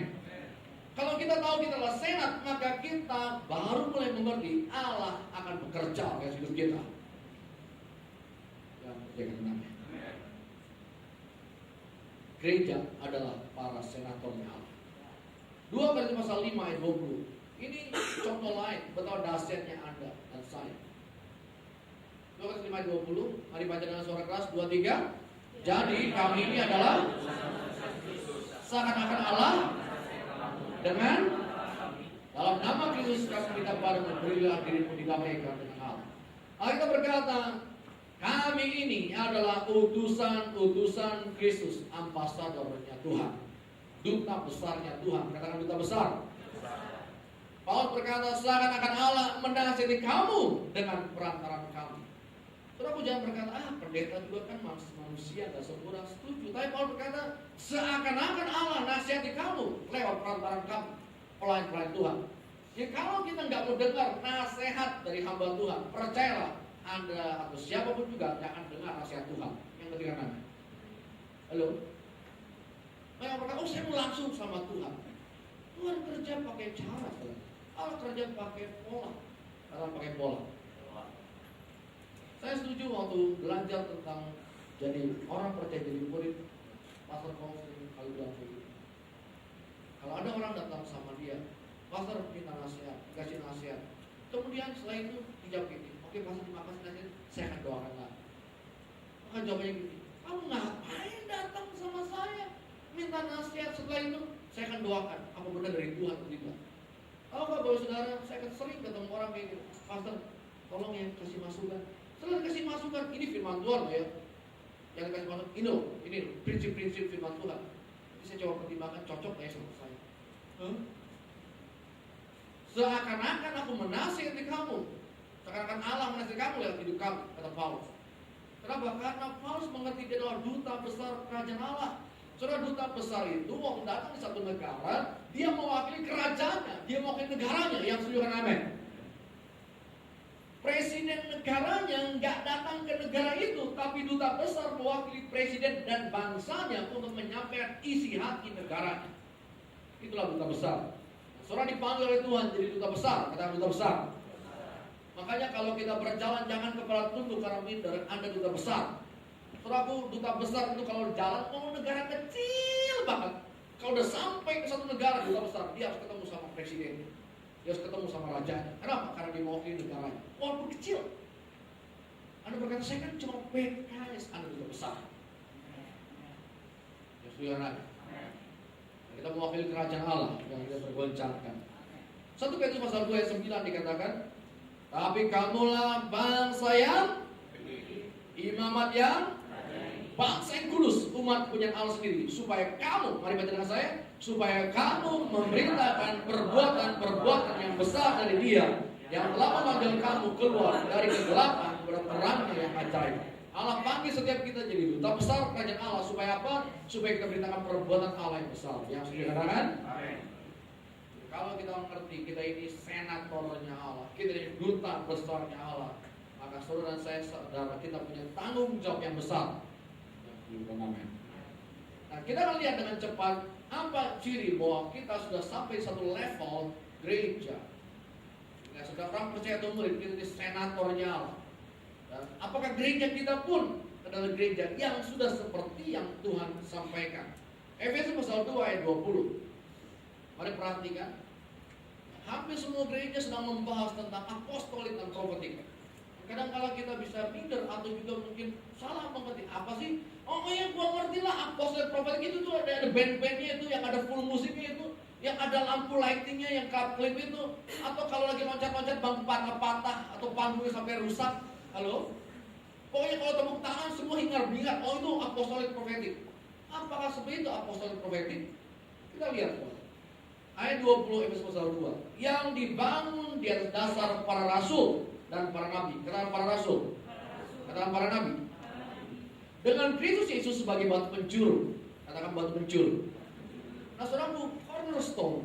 Kalau kita tahu kita adalah senat, maka kita baru mulai mengerti Allah akan bekerja dalam hidup kita. Yang setuju dengan amin. Gereja adalah para senatornya Allah. 2 Korintus pasal 5 ayat 20. Ini contoh lain betapa dahsyatnya Anda dan saya. 2 Korintus 5 ayat 20. Mari baca dengan suara keras. 2, 3. Jadi kami ini adalah seakan-akan Allah dengan dalam nama Kristus kami minta padamu, berilah dirimu didamaikan dengan Allah. Kita berkata, kami ini adalah utusan Kristus, ambasadornya Tuhan, duta besarnya Tuhan. Katakan duta besar. Paulus berkata, seakan-akan Allah menasihati kamu dengan perantaraan kami. Saudara, jangan berkata, pendeta juga kan manusia, gak sempurna. Setuju. Tapi Paulus berkata, seakan-akan Allah nasihati kamu lewat perantaraan kamu, pelayan-pelayan Tuhan. Jadi kalau kita nggak mau dengar nasihat dari hamba Tuhan, percayalah Anda atau siapapun juga tidak akan dengar nasihat Tuhan. Yang ketiga mana? Halo? Mereka berkata, saya mau langsung sama Tuhan. Tuhan kerja pakai cara, Allah kerja pakai pola. Allah pakai pola. Saya setuju waktu belajar tentang jadi orang percaya jadi murid, Pastor Paul sering kali bilang begitu. Kalau ada orang datang sama dia, Pastor minta nasihat, kasih nasihat. Kemudian setelah itu dijawab ini, Oke, pastor terima kasih nasihat, saya akan doakan lagi. Maka jawabannya gini, kamu ngapain datang sama saya minta nasihat? Setelah itu saya akan doakan apa benar dari Tuhan atau tidak. Tahu nggak bahwa saudara, saya akan sering ketemu orang kayak gitu, pastor tolong ya kasih masukan. Setelah kasih masukan, ini firman Tuhan ya, yang dikasih masukan ini prinsip-prinsip firman Tuhan. Jadi saya coba pertimbangkan cocok nggak ya sama saya. Seakan-akan aku menasihati kamu, seakan-akan Allah menasihati kamu lewat hidup kamu, kata Paulus. Kenapa? Karena Paulus mengerti dia adalah duta besar kerajaan Allah. Saudara, duta besar itu waktu datang di satu negara, dia mewakili kerajaannya, dia mewakili negaranya. Yang setuju kan amin? Presiden negaranya nggak datang ke negara itu, tapi duta besar mewakili presiden dan bangsanya untuk menyampaikan isi hati negaranya. Itulah duta besar. Saudara dipanggil oleh Tuhan jadi duta besar, kata duta besar. Makanya kalau kita berjalan jangan kepala tunduk karena minder, Anda duta besar. Saudaraku, duta besar itu kalau jalan mau negara kecil banget. Kalau udah sampai ke satu negara duta besar, dia harus ketemu sama presiden, dia harus ketemu sama rajanya. Kenapa? Karena dia mewakili negaranya. Walaupun kecil. Anda berkata, saya kan cuma PKS, Anda duta besar. Ya sudah, kita mewakili kerajaan Allah yang kita bergoncangkan. 1 Petrus pasal 2 ayat 9 dikatakan, tapi kamulah bangsa yang imamat yang bangsa yang kudus, umat punya Allah sendiri, supaya kamu, mari baca dengan saya, supaya kamu memberitakan perbuatan-perbuatan yang besar dari Dia yang telah memanggil kamu keluar dari kegelapan kepada terangnya yang ajaib. Allah panggil setiap kita jadi duta besar kerajaan Allah. Supaya apa? Supaya kita beritakan perbuatan Allah yang besar. Yang sudah dikatakan? Kalau kita mengerti kita ini senatornya Allah, kita ini duta besarnya Allah, maka saudara dan saya saudara kita punya tanggung jawab yang besar. Nah, kita akan lihat dengan cepat apa ciri bahwa kita sudah sampai satu level gereja. Nah, sudah orang percaya atau murid, kita ini senatornya Allah. Dan apakah gereja kita pun adalah gereja yang sudah seperti yang Tuhan sampaikan? Efesus pasal 2 ayat 20. Mari perhatikan. Hampir semua gereja sedang membahas tentang apostolik dan profetik. Kadang-kala kita bisa minder atau juga mungkin salah mengerti apa sih? Oh ya, gua ngerti lah apostolik profetik itu tuh ada band-bandnya itu, yang ada full musiknya itu, yang ada lampu lightingnya, yang klip itu, atau kalau lagi loncat-loncat bangku patah-patah atau panggungnya sampai rusak. Halo? Pokoknya kalau tepuk tangan semua hingar-bingar. Oh itu apostolik profetik. Apakah seperti itu apostolik profetik? Kita lihat ayat 20 Efesus pasal 2. Yang dibangun di atas dasar para rasul dan para nabi. Katakan para rasul. Katakan para nabi. Dengan Kristus Yesus sebagai batu penjuru. Katakan batu penjuru. Nah saudaraku, cornerstone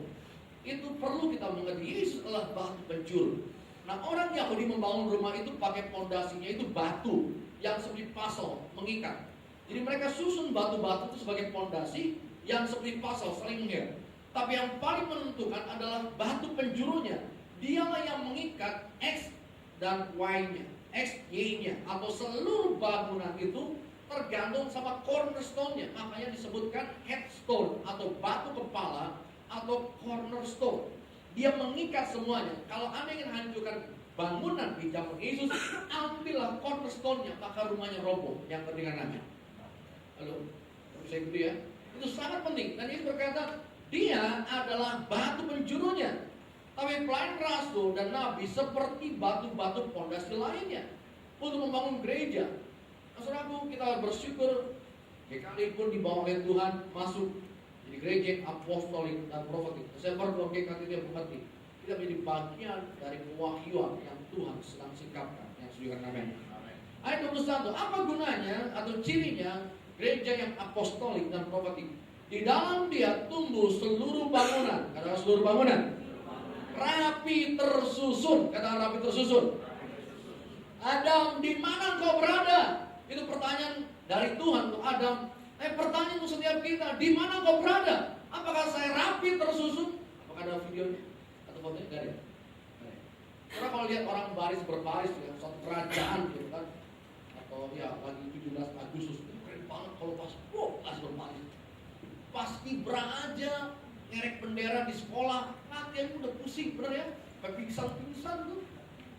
itu perlu kita mengerti. Yesus adalah batu penjuru. Nah orang Yahudi membangun rumah itu pakai pondasinya itu batu yang seperti pasal mengikat. Jadi mereka susun batu-batu itu sebagai pondasi yang seperti pasal saling mengikat. Tapi yang paling menentukan adalah batu penjurunya. Dialah yang mengikat X dan Y-nya, X, Y-nya, atau seluruh bangunan itu tergantung sama cornerstone-nya. Makanya disebutkan headstone atau batu kepala atau cornerstone. Dia mengikat semuanya. Kalau Anda ingin hancurkan bangunan di zaman Yesus, ambillah cornerstone-nya, maka rumahnya roboh. Yang penting anaknya. Halo, saya ikuti ya. Itu sangat penting. Dan Yesus berkata, dia adalah batu penjurunya. Tapi pelayan rasul dan nabi seperti batu-batu pondasi lainnya untuk membangun gereja. Nah, saudaraku, kita bersyukur GKI pun dibawa oleh Tuhan masuk jadi gereja apostolik dan profetik. Saya berdoa GKI dia mengerti. Kita menjadi bagian dari pewahyuan yang Tuhan sedang singkapkan. Yang sudah amin. Ayat 21. Apa gunanya atau cirinya gereja yang apostolik dan profetik? Di dalam dia tumbuh seluruh bangunan. Katakan seluruh bangunan. Rapi tersusun. Katakan rapi tersusun. Adam, di mana engkau berada? Itu pertanyaan dari Tuhan untuk Adam. Pertanyaan untuk setiap kita, di mana engkau berada? Apakah saya rapi tersusun? Apakah ada videonya atau fotonya? Tidak ada. Karena kalau lihat orang baris berbaris ya, satu kerajaan gitu kan, atau ya lagi 17 Agustus itu keren banget kalau pas berbaris. Pas Ibra aja ngerek bendera di sekolah, latihan udah pusing bener ya, kayak pingsan tuh.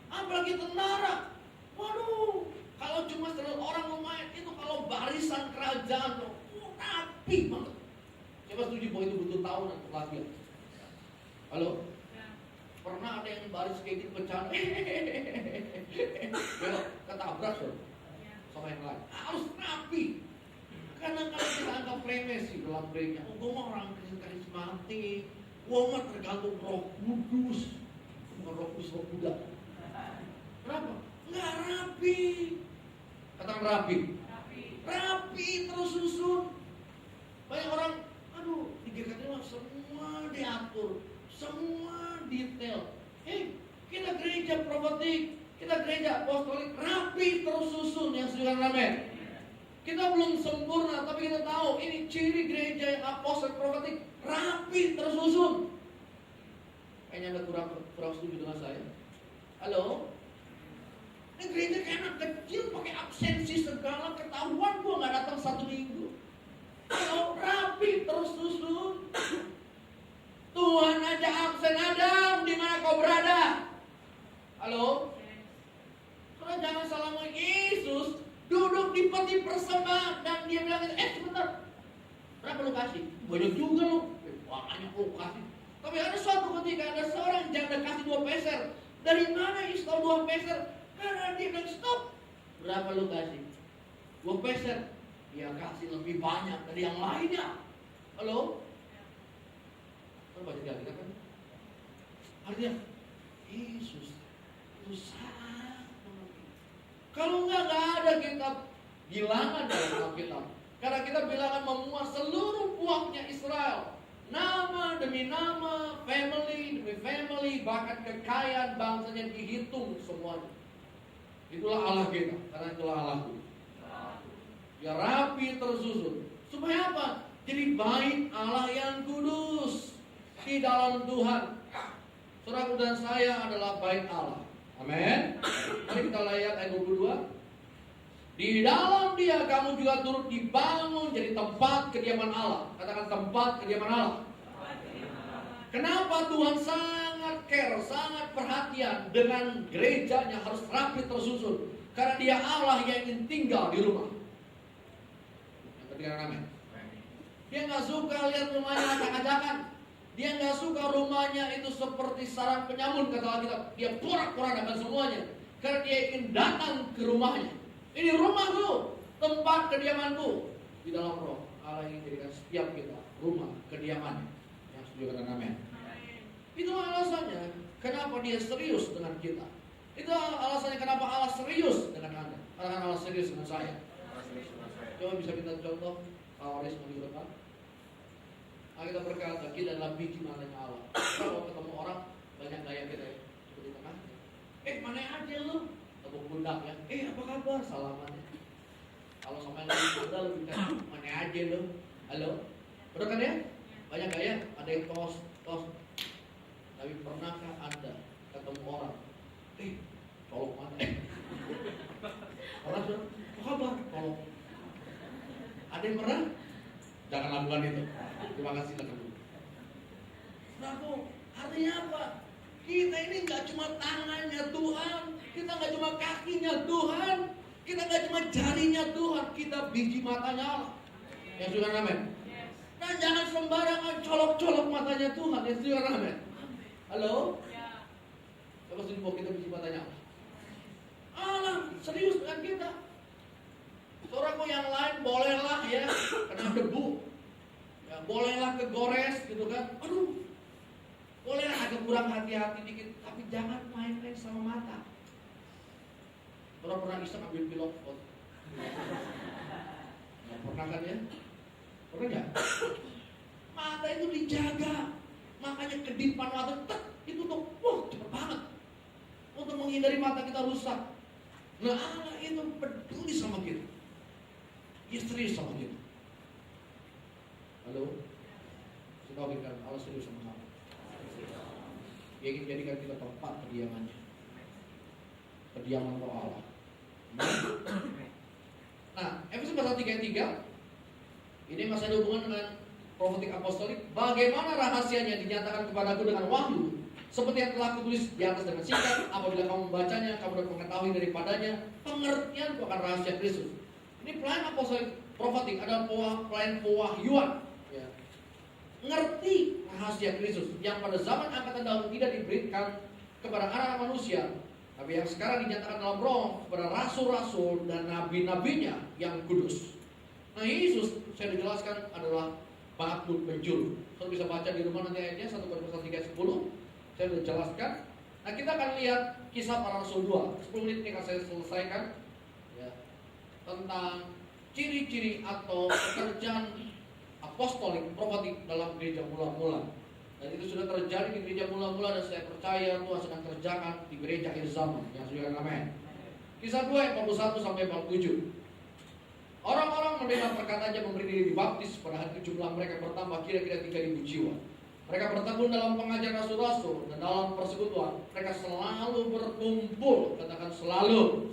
Apalagi tentara, Waduh, kalau cuma 100 orang lumayan, itu kalau barisan kerajaan rapi banget. Siapa setuju bahwa itu butuh tahunan untuk latihan? Halo? Pernah ada yang baris kayak gitu bercanda, belok ketabrak sama yang lain. Harus rapi. Karena kalau kita anggap remeh sih dalam gereja, gue mah orang karismatik, gue mah tergantung Roh Kudus, bukan Roh Kudus, Roh Buddha. Kenapa? Nggak rapi. Katakan rapi. Rapi terus susun. Banyak orang, aduh, di GKT mah semua diatur, semua detail. Kita gereja profetik, kita gereja apostolik, rapi terus susun. Yang setuju amin. Kita belum sempurna, tapi kita tahu ini ciri gereja yang apostolik profetik, rapi terus susun. Kayaknya Anda kurang setuju dengan saya. Halo? Ini gereja kayak anak kecil pakai absensi segala, ketahuan gua nggak datang 1 minggu. Kalau rapi terus susun. Tuhan aja absen. Adam, di mana kau berada? Halo? Karena jangan salah ngomong, Yesus duduk di peti persembahan dan dia bilang, sebentar, berapa lu kasih? Banyak juga lu. Banyak lu kasih. Tapi ada suatu ketika ada seorang janda kasih 2 peser. Dari mana Yesus tahu 2 peser? Karena dia bilang stop. Berapa lu kasih? 2 peser. Dia kasih lebih banyak dari yang lainnya. Halo? Kan baca dia kan? Artinya Yesus itu sangat. Kalau nggak ada kitab bilangan dalam Alkitab. Karena kita bilangan memuat seluruh puaknya Israel. Nama demi nama, family demi family, bahkan kekayaan bangsanya dihitung semuanya. Itulah Allah kita, karena itulah Allahku. Ya rapi tersusun. Supaya apa? Jadi bait Allah yang kudus di dalam Tuhan. Saudaraku dan saya adalah bait Allah. Amin. Mari kita lihat ayat 22. Di dalam Dia kamu juga turut dibangun jadi tempat kediaman Allah. Katakan tempat kediaman Allah. Kenapa Tuhan sangat care, sangat perhatian dengan gerejanya harus rapi tersusun? Karena Dia Allah yang ingin tinggal di rumah. Yang ketiga, amin. Dia nggak suka lihat rumahnya acak-acakan. Dia nggak suka rumahnya itu seperti sarang penyamun, kata Alkitab. Dia porak-porandakan semuanya. Karena dia ingin datang ke rumahnya. Ini rumahku, tempat kediamanku. Di dalam roh, Allah ingin jadikan setiap kita rumah kediaman. Yang setuju kata amin. Itu alasannya kenapa dia serius dengan kita. Itu alasannya kenapa Allah serius dengan Anda. Katakan Allah serius dengan saya. Coba bisa kita contoh Kawarisme di depan. Kita berkata kita adalah biji matanya Allah. Kalau ketemu orang banyak gaya kita ya, seperti tengah. Mana aja lu? Tepuk pundak ya. Apa kabar? Salamannya. Kalau sama yang ada lebih kan, mana aja lu? Halo? Betul kan ya? Banyak gaya. Ada yang tos. Tapi pernahkah Anda ketemu orang? Colok mana? Orang sudah, apa kabar? Colok. Ada yang pernah? Jangan lakukan itu. Terima kasih lakukan dulu. Saudaraku, artinya apa? Kita ini nggak cuma tangannya Tuhan, kita nggak cuma kakinya Tuhan, kita nggak cuma jarinya Tuhan, kita biji matanya Allah. Yang sudah amin. Dan jangan sembarangan colok-colok matanya Tuhan. Yang sudah amin. Halo? Coba setuju bahwa kita biji matanya Allah. Allah serius dengan kita. Saudaraku yang lain bolehlah ya kena debu, ya bolehlah kegores gitu kan. Aduh, bolehlah agak kurang hati-hati dikit, tapi jangan main-main sama mata. Orang pernah iseng ambil pilot foto? Pernah kan ya? Pernah nggak? Mata itu dijaga, makanya kedipan mata itu tuh, cepet banget untuk menghindari mata kita rusak. Nah Allah itu peduli sama kita. Dia serius sama kita. Halo? Saya tahu kan Allah serius sama kamu. Dia ingin jadikan kita tempat kediamannya. Kediaman roh Allah. Nah, Efesus pasal 3:3 ini masih ada hubungan dengan profetik apostolik. Bagaimana rahasianya dinyatakan kepadaku dengan wahyu Seperti yang telah kutulis di atas dengan singkat, apabila kamu membacanya, kamu dapat mengetahui daripadanya pengertian akan rahasia Kristus. Ini pelayan apostolik profetik, adalah pelayan pewahyuan. Ya. Ngerti rahasia Kristus yang pada zaman angkatan dahulu tidak diberikan kepada anak manusia, tapi yang sekarang dinyatakan dalam Roh kepada rasul-rasul dan nabi-nabinya yang kudus. Nah, Yesus saya dijelaskan adalah batu penjuru. Saudara bisa baca di rumah nanti ayatnya 1 Korintus 3:10. Saya sudah jelaskan. Nah, kita akan lihat kisah para rasul 2. 10 menit ini akan saya selesaikan ya, tentang ciri-ciri atau pekerjaan apostolik profetik dalam gereja mula-mula. Dan itu sudah terjadi di gereja mula-mula, dan saya percaya Tuhan sedang kerjakan di gereja akhir zaman. Yang sudah amin. Kisah 2 ayat 41 sampai 47. Orang-orang mendengar perkataannya memberi diri dibaptis. Pada hari itu jumlah mereka bertambah kira-kira 3.000 jiwa. Mereka bertekun dalam pengajaran rasul-rasul dan dalam persekutuan. Mereka selalu berkumpul, katakan selalu,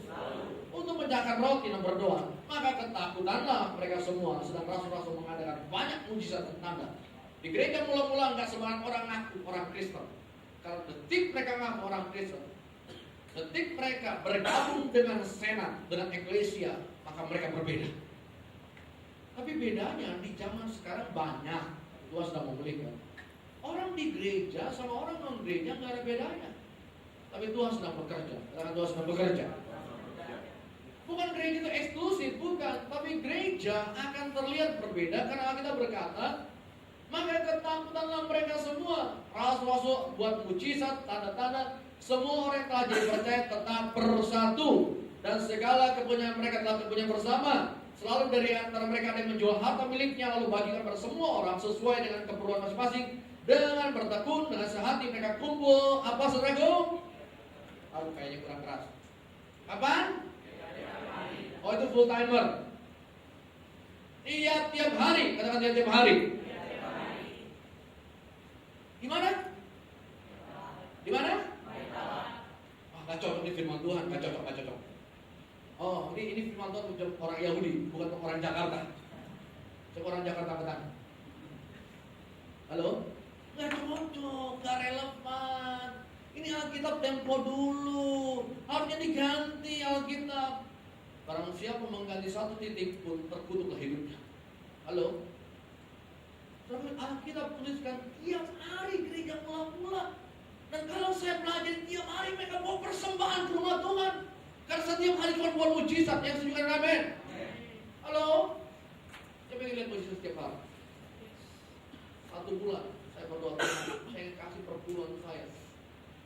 untuk menjaga roti dan berdoa. Maka ketakutanlah mereka semua. Sedang rasul-rasul mengadakan banyak mujizat dan tanda. Di gereja mula-mula enggak sembarang orang ngaku orang Kristen. Kalau detik mereka ngaku orang Kristen, detik mereka bergabung dengan senat, dengan eklesia, maka mereka berbeda. Tapi bedanya di zaman sekarang banyak. Tuhan sedang memulihkan. Orang di gereja sama orang non gereja nggak ada bedanya. Tapi Tuhan sedang bekerja. Karena Tuhan sedang bekerja. Bukan gereja itu eksklusif, bukan. Tapi gereja akan terlihat berbeda karena kita berkata, maka ketakutanlah mereka semua. Rasul-rasul buat mujizat, tanda-tanda. Semua orang yang telah jadi percaya tetap bersatu. Dan segala kepunyaan mereka telah kepunyaan bersama. Selalu dari antara mereka ada yang menjual harta miliknya, lalu bagikan pada semua orang sesuai dengan keperluan masing-masing. Dengan bertekun, dengan sehati mereka kumpul. Apa saudaraku? Aduh, kayaknya kurang keras. Kapan? Oh, itu full timer. Tiap hari. Katakan tiap hari. Gimana? Di mana? Gak cocok di firman Tuhan, gak cocok. Oh, ini firman Tuhan untuk orang Yahudi, bukan untuk orang Jakarta. Coba orang Jakarta petang. Halo? Gak cocok, gak relevan. Ini Alkitab tempo dulu, harusnya diganti Alkitab. Barang siapa mengganti satu titik pun terkutuklah hidupnya. Halo? Tapi Alkitab tuliskan tiap hari gereja mula-mula. Dan kalau saya pelajari tiap hari mereka bawa persembahan ke rumah Tuhan. Karena setiap hari Tuhan buat mujizat yang tunjukkan amin. Halo? Coba lihat mujizat setiap hari. 1 bulan saya berdoa Tuhan, saya kasih perpuluhan saya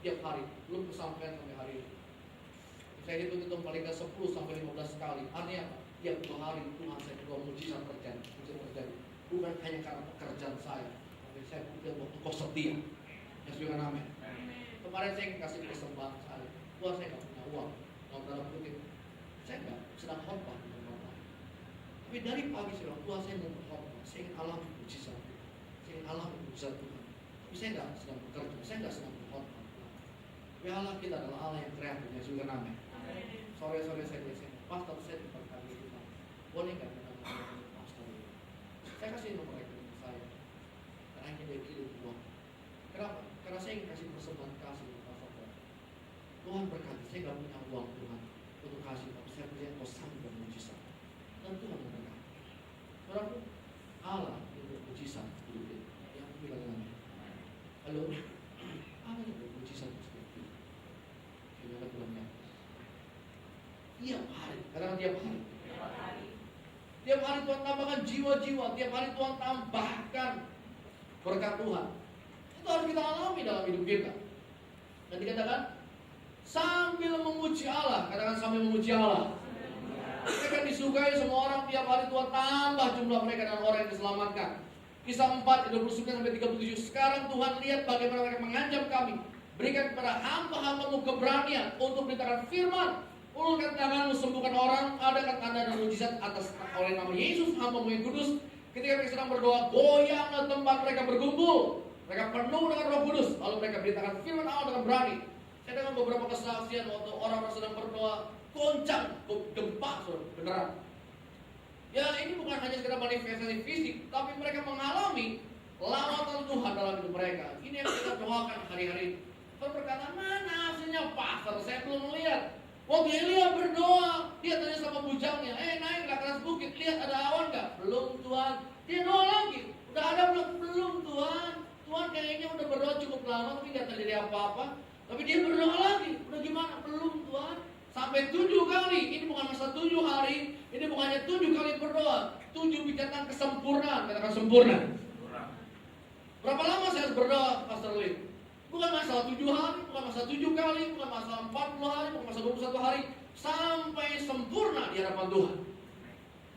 tiap hari, belum kesampaian sampai hari ini. Saya hitung paling nggak 10 sampai 15 kali. Artinya apa? Tiap 2 hari Tuhan saya berdoa mujizat terjadi. Bukan hanya karena pekerjaan saya, tapi saya juga waktu kau setia. Yang sudah amin. Kemarin saya kasih persembahan saya. Tuhan, saya nggak punya uang. Dalam kutip, saya nggak sedang khotbah. Tapi dari pagi saya bilang, Tuhan, saya mau berkhotbah. Saya ingin alami mujizat. Saya ingin alami mujizat Tuhan. Tapi saya nggak sedang bekerja. Saya nggak sedang berkhotbah. Ya Allah, kita adalah Allah yang kreatif. Yang sudah amin. Sore-sore saya biasanya, pastor saya diberkati Tuhan. Boleh nggak kita berkata pastor ini? Saya kasih nomor rekening saya. Karena ini dia kirim uang. Kenapa? Karena saya ingin kasih persembahan kasih untuk pastor. Tuhan berkati, saya nggak punya uang Tuhan untuk kasih, tapi saya punya kau sanggup dan mujizat. Dan Tuhan memberkati. Saudara, Allah yang bermujizat hidup kita. Yang bilang amin. Halo, Allah yang bermujizat hidup kita. Gimana bilangnya? Tiap hari, kadang tiap hari. Tiap hari Tuhan tambahkan jiwa-jiwa. Tiap hari Tuhan tambahkan berkat Tuhan. Itu harus kita alami dalam hidup kita. Dan dikatakan sambil memuji Allah. Katakan sambil memuji Allah. Mereka disukai semua orang. Tiap hari Tuhan tambah jumlah mereka dan orang yang diselamatkan. Kisah 4 29-37. Sekarang Tuhan lihat bagaimana mereka mengancam kami. Berikan kepada hamba-hambamu keberanian untuk beritakan firman. Ulurkan tanganmu, sembuhkan orang. Adakan tanda dan mujizat atas oleh nama Yesus, hamba-Mu yang kudus. Ketika mereka sedang berdoa, goyanglah tempat mereka berkumpul. Mereka penuh dengan Roh Kudus. Lalu mereka beritakan firman Allah dengan berani. Saya dengar beberapa kesaksian waktu orang-orang sedang berdoa, goncang, gempa, beneran. Ya, ini bukan hanya sekedar manifestasi fisik, tapi mereka mengalami lawatan Tuhan dalam hidup mereka. Ini yang kita doakan hari-hari ini. Kalau berkata, mana hasilnya pastor? Saya belum melihat. Waktu Elia berdoa, dia tanya sama bujangnya, naiklah ke atas bukit, lihat ada awan gak? Belum Tuhan. Dia doa lagi, udah ada belum? Belum Tuhan. Tuhan kayaknya udah berdoa cukup lama tapi gak terjadi apa-apa. Tapi dia berdoa lagi, udah gimana? Belum Tuhan. Sampai 7 kali, ini bukan masa 7 hari, ini bukan hanya 7 kali berdoa. 7 bicarakan kesempurnaan, katakan sempurna. Berapa lama saya harus berdoa, Pastor Lee? Bukan masalah 7 hari, bukan masalah 7 kali, bukan masalah 40 hari, bukan masalah 21 hari. Sampai sempurna di hadapan Tuhan.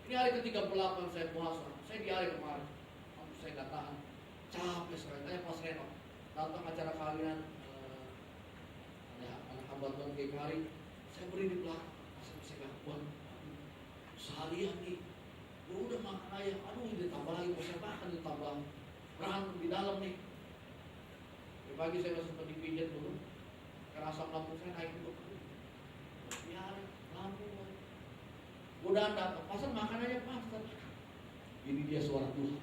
Ini hari ke-38 saya puasa. Saya di hari kemarin, saya gak tahan. Capek sekali, tanya Pas Reno. Datang acara kawinan anak hamba Tuhan kayak hari. Saya beri di belakang. Saya gak kuat. Seharian nih, ya udah makan ayam. Aduh ditambah lagi, saya makan ditambah. Berantem di dalam nih. Pagi saya sempat dipijat dulu, karena asam lambung saya naik dulu. Ya, lambung. Udah datang, pastor makan aja pastor. Ini dia suara Tuhan.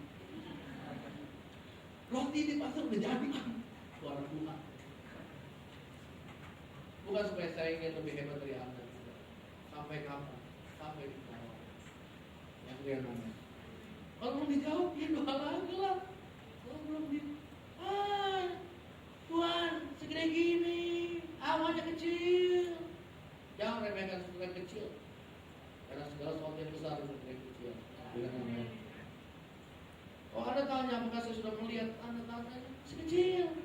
Roti di pastor udah jadi, suara Tuhan. Bukan supaya saya ingin lebih hebat dari Anda. Sampai kapan? Sampai dijawab. Yang dia namanya. Kalau belum dijawab, ya doa lagi lah. Kalau belum Tuhan, segede gini, awannya kecil. Jangan remehkan sesuatu yang kecil, karena segala sesuatu yang besar itu yang kecil. Oh, Anda tanya apakah saya sudah melihat? Anda tanya sekecil,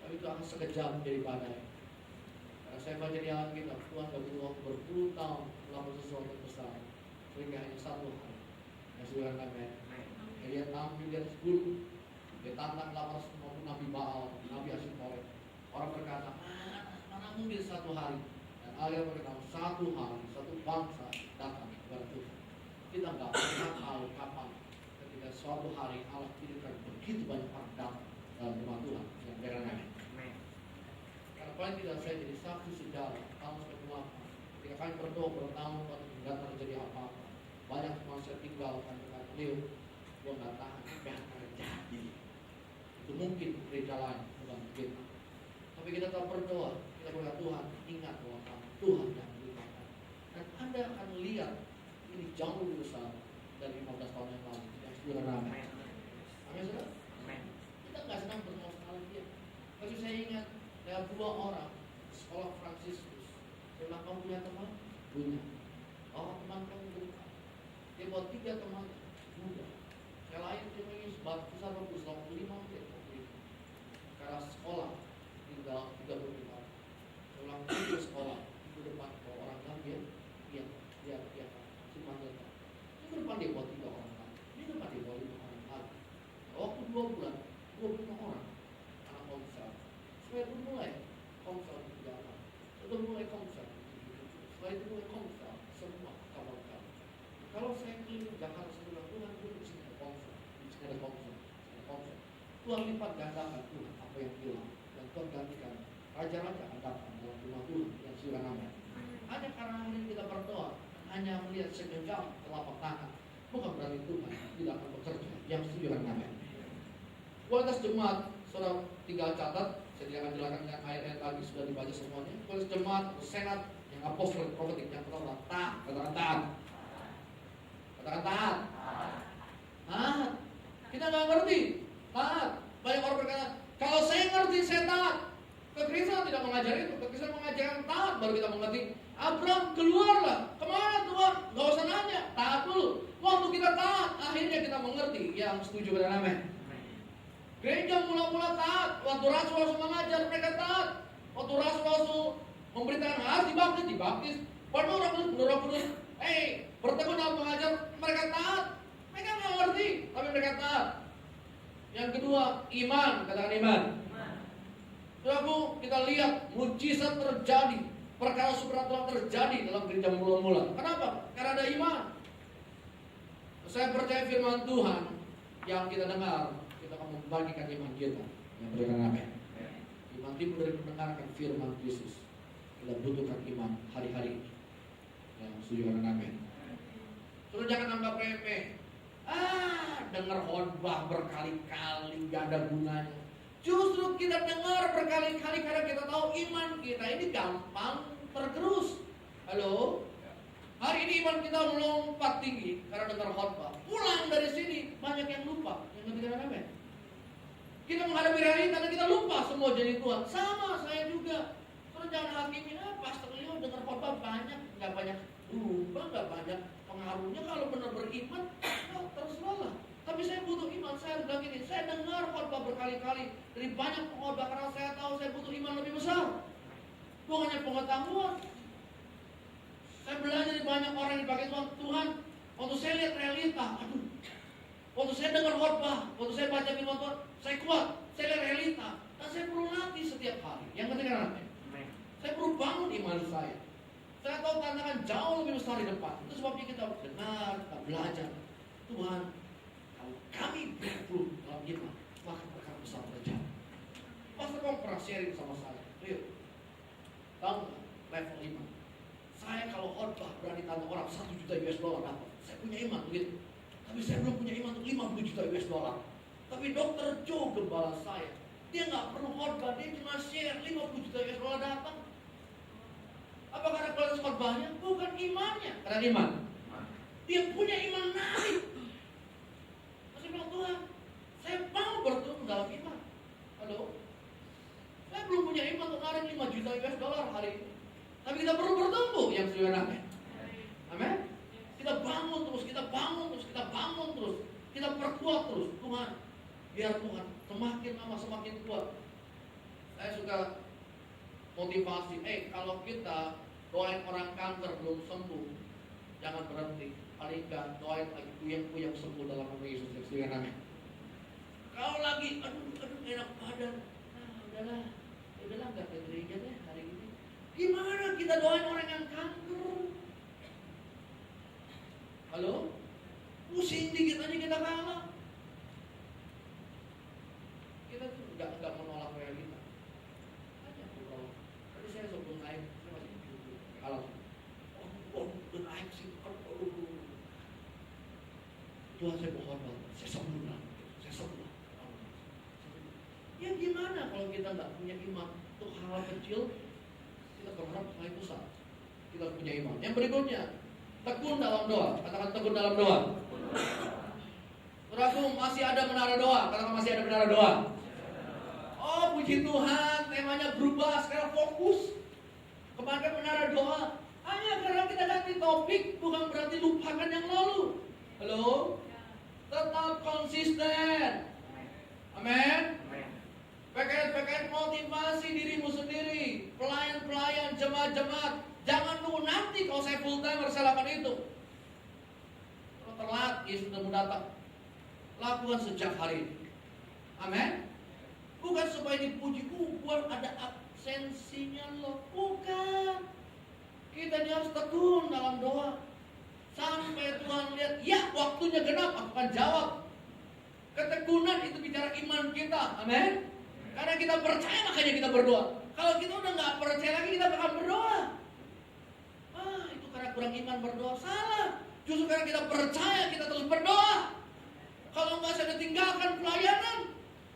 tapi itu akan sekejap jadi badai. Karena saya baca di Alkitab, Tuhan sudah butuh waktu berpuluh tahun melakukan sesuatu yang besar, sehingga hanya satu hari. Yang sudah kami lihat tampil di atas gunung. Dia tantang 850 Nabi Baal, Nabi Asyikore. Orang berkata, mana mungkin satu hari. Dan Allah berkata, satu hari, satu bangsa datang kepada Tuhan. Kita nggak pernah tahu kapan ketika suatu hari Allah kirimkan begitu banyak orang datang dalam rumah Tuhan yang berangan. Karena paling tidak saya jadi saksi sejarah tahun kedua. Ketika kami berdoa bertahun-tahun tidak terjadi apa-apa. Banyak teman saya tinggalkan dengan beliau. Gua nggak tahan, apa yang akan terjadi. Itu mungkin gereja lain, bukan kita. Tapi kita tetap berdoa, kita berdoa Tuhan, ingat bahwa Tuhan yang berkata. Dan Anda akan lihat ini jauh lebih besar dari 15 tahun yang lalu yang sudah ramai. Amin saudara? Kita nggak senang bertemu sekali dia. Tapi saya ingat ada 2 orang sekolah Fransiskus. Saya bilang, kamu punya teman? Punya. Oh, teman kamu berapa? Dia buat 3 teman muda. Yang lain dia ingin besar 25 karena sekolah tinggal 35. Saya ulang ke sekolah itu depan kalau orang Gambia, iya, simpan data. Itu depan dia buat 3 orang lagi. Ini depan dia buat 5 orang lagi. Waktu 2 bulan, 25 orang anak komsel. Saya pun mulai komsel di jalan. Sudah mulai komsel. Setelah itu mulai komsel semua kawan-kawan. Kalau saya keliling Jakarta sebulan Tuhan dulu di sini ada komsel, di sini ada komsel. Tuhan lipat gandakan Tuhan apa yang hilang dan Tuhan gantikan raja-raja akan datang dalam rumah Tuhan yang sudah namanya. Hanya karena hari ini kita berdoa, hanya melihat segenggam telapak tangan, bukan berarti Tuhan tidak akan bekerja yang sudah namanya. Kualitas jemaat, saudara tinggal catat, saya tidak akan jelaskan dengan ayat-ayat lagi sudah dibaca semuanya. Kualitas jemaat atau senat yang apostol profetik yang pertama taat, katakan taat. Katakan taat. Taat. Kita nggak ngerti. Taat. Banyak orang berkata, kalau saya ngerti saya taat. Kekristenan tidak mengajar itu. Kekristenan mengajarkan taat baru kita mengerti. Abraham keluarlah. Kemana Tuhan? Gak usah nanya. Taat dulu. Waktu kita taat, akhirnya kita mengerti. Yang setuju pada amin. Gereja mula-mula taat. Waktu rasul-rasul mengajar mereka taat. Waktu rasul-rasul memberitakan harus dibaptis. Penuh Roh Kudus. Bertekun dalam mengajar, mereka taat. Mereka nggak ngerti, tapi mereka taat. Yang kedua, iman, katakan iman. Saudaraku, kita lihat mujizat terjadi, perkara supernatural terjadi dalam gereja mula-mula. Kenapa? Karena ada iman. Saya percaya firman Tuhan yang kita dengar, kita akan membagikan iman kita. Yang berikan amin. Iman timbul dari mendengarkan firman Yesus. Kita butuhkan iman hari-hari ini. Yang setuju dengan amin. Terus jangan anggap remeh. Dengar khotbah berkali-kali gak ada gunanya. Justru kita dengar berkali-kali karena kita tahu iman kita ini gampang tergerus. Halo? Hari ini iman kita melompat tinggi karena dengar khotbah. Pulang dari sini banyak yang lupa. Yang ketiga apa? Kita menghadapi realita dan kita lupa semua jadi Tuhan. Sama saya juga. Terus jangan hakimi, Pastor Leo dengar khotbah banyak, nggak banyak berubah, nggak banyak pengaruhnya. Kalau benar beriman, terserah lah. Tapi saya butuh iman. Saya bilang gini, saya dengar khotbah berkali-kali dari banyak pengkhotbah karena saya tahu saya butuh iman lebih besar. Bukan hanya pengetahuan. Saya belajar dari banyak orang yang dipakai Tuhan. Tuhan, waktu saya lihat realita, aduh. Waktu saya dengar khotbah, waktu saya baca firman Tuhan, saya kuat. Saya lihat realita, dan saya perlu latih setiap hari. Yang ketiga apa? Saya perlu bangun iman saya. Saya tahu tantangan jauh lebih besar di depan. Itu sebabnya kita dengar, kita belajar. Tuhan, kalau kami breakthrough dalam iman, maka perkara besar terjadi. Pastor kamu pernah sharing sama saya. Ayo, tahu nggak level iman? Saya kalau khotbah berani tanya orang 1 juta US dollar dapat. Saya punya iman begitu. Tapi saya belum punya iman untuk 50 juta US dollar. Tapi Dr. Joe gembala saya, dia nggak perlu khotbah, dia cuma share 50 juta US dollar datang. Apa karena kualitas khotbahnya? Bukan imannya. Karena iman. Dia punya iman naik. Masih bilang Tuhan, saya mau bertumbuh dalam iman. Halo? Saya belum punya iman untuk narik 5 juta US dollar hari ini. Tapi kita perlu bertumbuh yang sebenarnya. Amin. Kita bangun terus, kita bangun terus, kita bangun terus, kita perkuat terus. Tuhan, biar Tuhan semakin lama semakin kuat. Saya suka motivasi. Kalau kita doain orang kanker belum sembuh, jangan berhenti. Paling enggak doain lagi puyeng-puyeng sembuh dalam nama Yesus Kristus. Kalau lagi, aduh enak badan, udahlah nggak ke gereja deh hari ini. Gimana kita doain orang yang kanker? Halo? Pusing dikit aja kita kalah. Kita tuh nggak menolak realita. Aja kalau tadi saya sebelum naik, saya masih duduk kalah. Udah naik sih. Tuhan saya mohon banget, saya sembuh. Ya gimana kalau kita nggak punya iman untuk hal kecil? Kita berharap hal itu besar. Kita punya iman. Yang berikutnya, tekun dalam doa. Katakan tekun dalam doa. Saudaraku, masih ada menara doa. Katakan masih ada menara doa. Oh puji Tuhan, temanya berubah. Sekarang fokus kepada menara doa. Hanya karena kita ganti topik, bukan berarti lupakan yang lalu. Halo? Tetap konsisten. Amin. Pakaian motivasi dirimu sendiri. Pelayan-pelayan, jemaat-jemaat. Jangan nunggu nanti kalau saya full time harus lakukan itu. Kalau telat, Yesus sudah mau datang. Lakukan sejak hari ini. Amin. Bukan supaya dipuji, buat ada absensinya loh. Bukan. Kita harus tekun dalam doa. Sampai Tuhan lihat, ya waktunya genap, aku akan jawab. Ketekunan itu bicara iman kita. Amin. Karena kita percaya makanya kita berdoa. Kalau kita udah gak percaya lagi kita bakal berdoa. Itu karena kurang iman berdoa. Salah. Justru karena kita percaya kita terus berdoa. Kalau enggak saya tinggalkan pelayanan.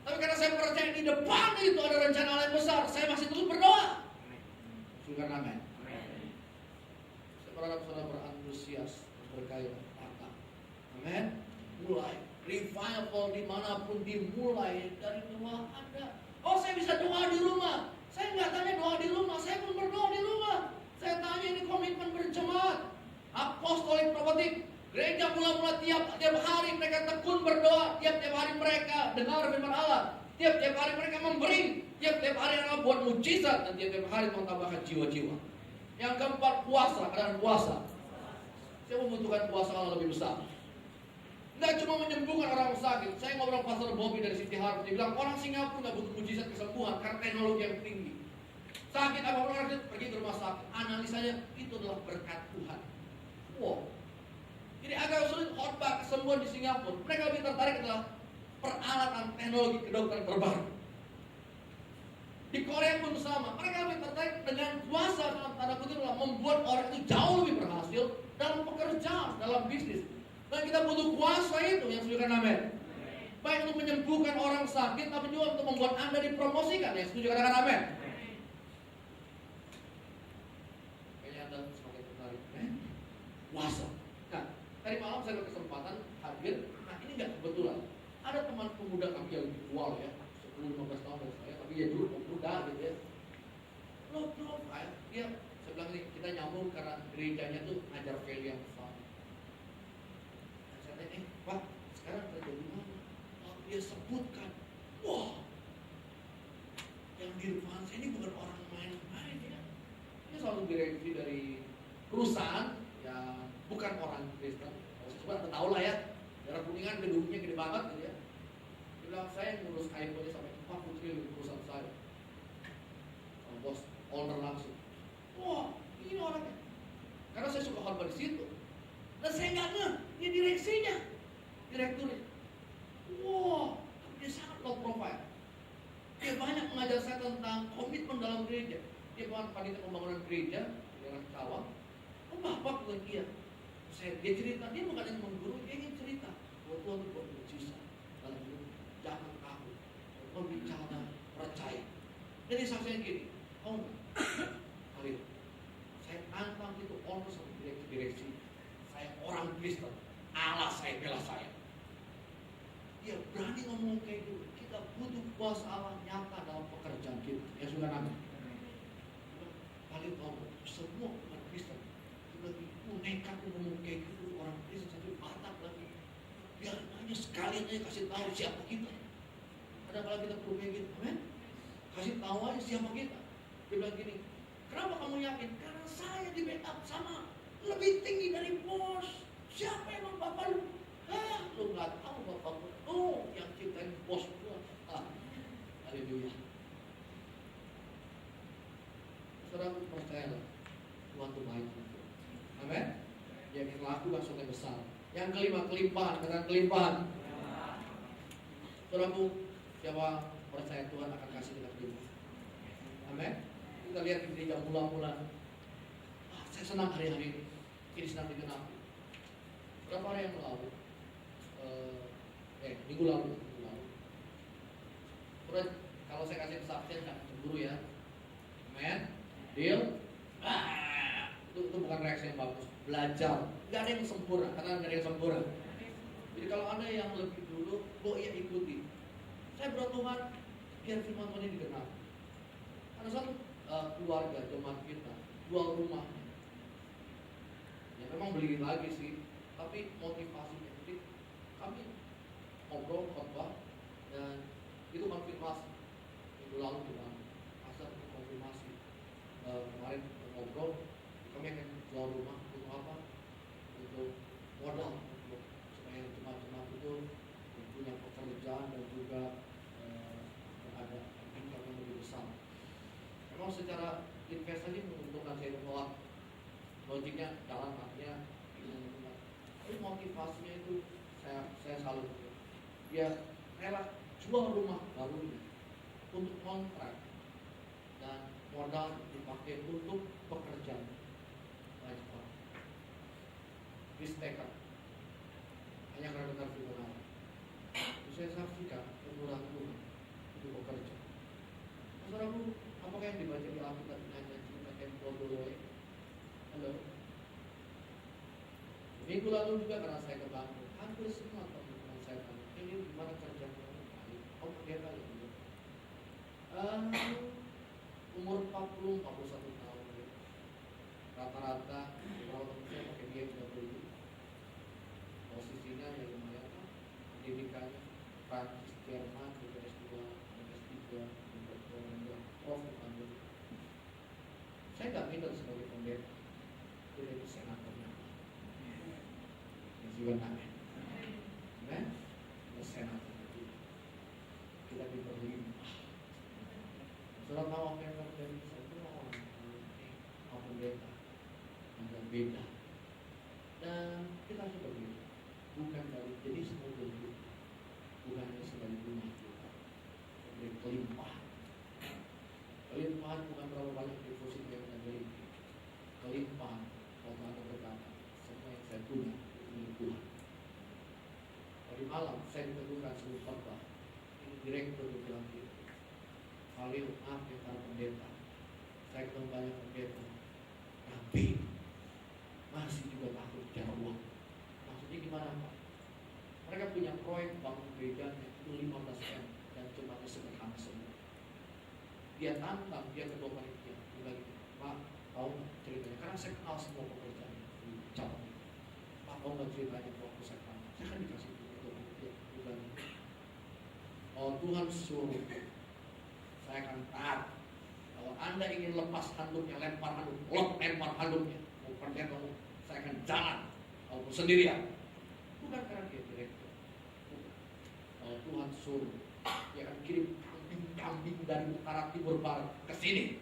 Tapi karena saya percaya di depan itu ada rencana Allah yang besar, saya masih terus berdoa. Syukur amin. Saya berharap saudara berantusias, bergairah, amin. Mulai revival dimanapun dimulai dari doa ada. Oh saya bisa doa di rumah. Saya nggak tanya doa di rumah, saya pun berdoa di rumah. Saya tanya ini komitmen berjemaat, apostolik prophetic. Gereja mula-mula tiap hari mereka tekun berdoa, tiap hari mereka dengar firman Allah, tiap hari mereka memberi, tiap hari mereka buat mujizat, dan tiap hari menambahkan jiwa-jiwa. Yang keempat puasa, kadang puasa. Saya membutuhkan puasa Allah lebih besar. Nggak cuma menyembuhkan orang sakit. Saya ngobrol Pastor Bobby dari City Harvard. Dia bilang orang Singapura nggak butuh mujizat kesembuhan karena teknologi yang tinggi. Sakit apapun orang pergi ke rumah sakit. Analisanya itu adalah berkat Tuhan. Wow. Jadi agak sulit khotbah kesembuhan di Singapura. Mereka lebih tertarik adalah peralatan teknologi kedokteran terbaru. Di Korea pun sama. Mereka lebih tertarik dengan kuasa dalam tanda kutip adalah membuat orang itu jauh lebih berhasil dalam pekerjaan, dalam bisnis. Dan kita butuh kuasa itu yang sudah amin. Baik untuk menyembuhkan orang sakit, tapi juga untuk membuat Anda dipromosikan. Ya, setuju, katakan amin. Kayaknya Anda semakin tertarik. Puasa. Nah, tadi malam saya berkesempatan hadir. Nah, ini nggak kebetulan. Ada teman pemuda kami yang tua ya, 10-15 tahun dari saya, tapi ya dulu pemuda gitu ya. Loh, dia, saya bilang ini, kita nyambung karena gerejanya tuh ngajar value yang besar. Dan saya tanya, Pak, sekarang kerja di mana? Dia sebutkan, wah, yang di depan saya ini bukan orang main-main ya. Dia selalu direksi dari perusahaan yang bukan orang Kristen. Coba Anda tahu lah ya, daerah Kuningan gedungnya gede banget gitu ya. Dia bilang, saya ngurus iPhone-nya sampai 40 triliun perusahaan saya. Sama bos, owner langsung. Wah, ini orangnya. Karena saya suka khotbah di situ. Dan saya nggak ngeh, dia direksinya, direkturnya. Wah, dia sangat low profile. Dia banyak mengajar saya tentang komitmen dalam gereja. Dia bukan panitia pembangunan gereja di daerah Cawang. Oh, Bapak bukan dia. Dia cerita, dia bukan yang mengguru, dia ingin cerita. Bahwa Tuhan itu buat mujizat dalam hidup. Jangan takut. Tuhan bicara, percaya. Jadi saksinya gini, Halil, saya tantang itu owner sama direksi. Saya orang Kristen, Allah saya bela saya. Dia berani ngomong kayak gitu. Kita butuh kuasa Allah nyata dalam pekerjaan kita. Ya sudah nanti. Paling tahu semua umat Kristen lagi nekat ngomong kayak gitu, orang Kristen satu Batak lagi. Biar hanya sekalian aja kasih tahu siapa kita. Ada kalau kita perlu kayak gitu, amen? Kasih tahu aja siapa kita. Dia bilang gini, kenapa kamu yakin? Karena saya di backup sama lebih tinggi dari bos. Siapa emang bapak lu? Lu nggak tahu bapak lu. Oh, yang ciptain bos gua. Haleluya. Saudara percayalah, Tuhan itu baik. Amin. Yang kita lakukan sesuatu yang besar. Yang kelima, kelimpahan. Katakan kelimpahan. Saudaraku, siapa percaya Tuhan akan kasih kita kelimpahan. Amin. Kita lihat di gereja mula-mula. Saya senang hari-hari ini. Ini senang digenapi. Berapa hari yang lalu? Minggu lalu. Terus kalau saya kasih kesaksian jangan cemburu ya. Amen. Deal. Itu bukan reaksi yang bagus. Belajar. Gak ada yang sempurna. Karena gak ada yang sempurna. Jadi kalau Anda yang lebih dulu, ya ikuti. Saya berdoa Tuhan, biar firman Tuhan ini digenapi. Ada satu keluarga jemaat kita jual rumahnya. Ya memang beli lagi sih, tapi motivasinya jadi kami ngobrol khotbah dan itu konfirmasi. Minggu lalu juga pasar itu konfirmasi. Kemarin ngobrol, kami akan jual rumah untuk apa? Untuk modal, untuk supaya jemaat-jemaat itu punya pekerjaan dan juga ada income yang lebih besar. Memang secara investasi menguntungkan saya menolak logiknya jalan artinya tapi motivasinya itu saya salut. Dia rela jual rumah barunya untuk kontrak dan modal dipakai untuk pekerjaan. Baik Pak, risk-taker hanya karena dengar firman Allah. Saya saksikan kemurahan Tuhan untuk bekerja. Saudaraku, apakah yang dibaca di Alkitab hanya cerita Empodoloe? Halo. Minggu lalu juga karena saya ke Bandung, hampir semua teman-teman saya tanya, ini gimana kerja kamu? Kamu dia kali ya? Umur 40-41 tahun ya. Rata-rata kalau teman saya pakai dia 30. Posisinya ya lumayan lah. Pendidikannya Prancis, Jerman, S2, S3, Prof. Saya nggak minder sebagai pendeta. Dia itu senatornya. Juga amin. Amin. Senator itu kita diperlimpah. Saudara tahu apa yang terjadi? Semua orang mau pendeta agak beda. Dan kita harus berbeda. Bukan dari jenis mobil kita, bukan hanya sebagai rumah kita, dari kelimpahan. Kelimpahan bukan terlalu banyak deposit yang kita miliki. Kelimpahan, kalau Anda berkata, semua yang saya punya milik Tuhan. Tadi malam saya diteguhkan sebelum direktur itu bilang gitu, Khalil, maaf ya para pendeta, saya ketemu banyak pendeta, tapi masih juga takut bicara uang. Maksudnya gimana Pak? Mereka punya proyek bangun gereja itu 15 M dan jemaatnya sederhana semua. Dia tantang, dia ketua panitia, dia bilang, Pak, tahu nggak ceritanya? Karena saya kenal semua pekerjaan di cabang itu. Pak, tahu nggak ceritanya waktu saya kenal? Saya kan dikasih ketua panitia, dia bilang, oh Tuhan suruh, saya akan taat. Kalau Anda ingin lepas handuknya, lempar handuknya, mau pendeta, saya akan jalan, walaupun sendirian. Bukan karena dia direktur. Kalau Tuhan suruh, dia akan kirim kambing dari utara timur barat ke sini.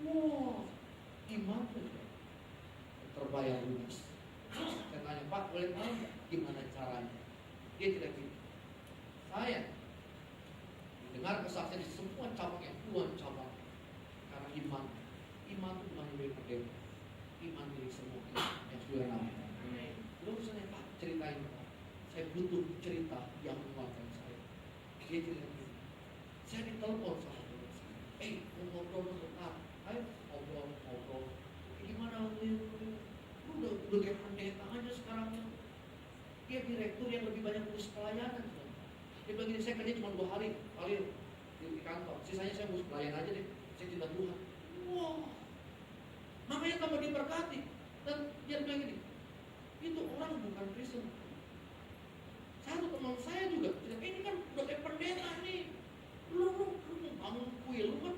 Wow, iman saja terbayar lunas. Saya tanya, Pak, boleh tahu nggak gimana caranya? Dia tidak gitu. Saya dengar kesaksian di semua cabang yang puluhan cabang karena iman itu bukan dari pendeta, iman dari semua yang sudah namanya. Lalu saya Pak ceritain, Pak, saya butuh cerita yang menguatkan saya. Dia cerita gitu. Saya ditelepon sama teman saya, ngobrol sebentar, ayo ngobrol. Gimana lu udah kayak pendeta aja sekarang. Dia direktur yang lebih banyak urus pelayanan. Dia bilang gini, saya kerja cuma 2 hari paling di kantor, sisanya saya ngurus pelayan aja deh, saya cinta Tuhan. Wow, makanya tambah diberkati. Dan dia bilang gini, itu orang bukan Kristen. Satu teman saya juga, ini kan udah kayak pendeta nih. Lu bangun kuil, lu kan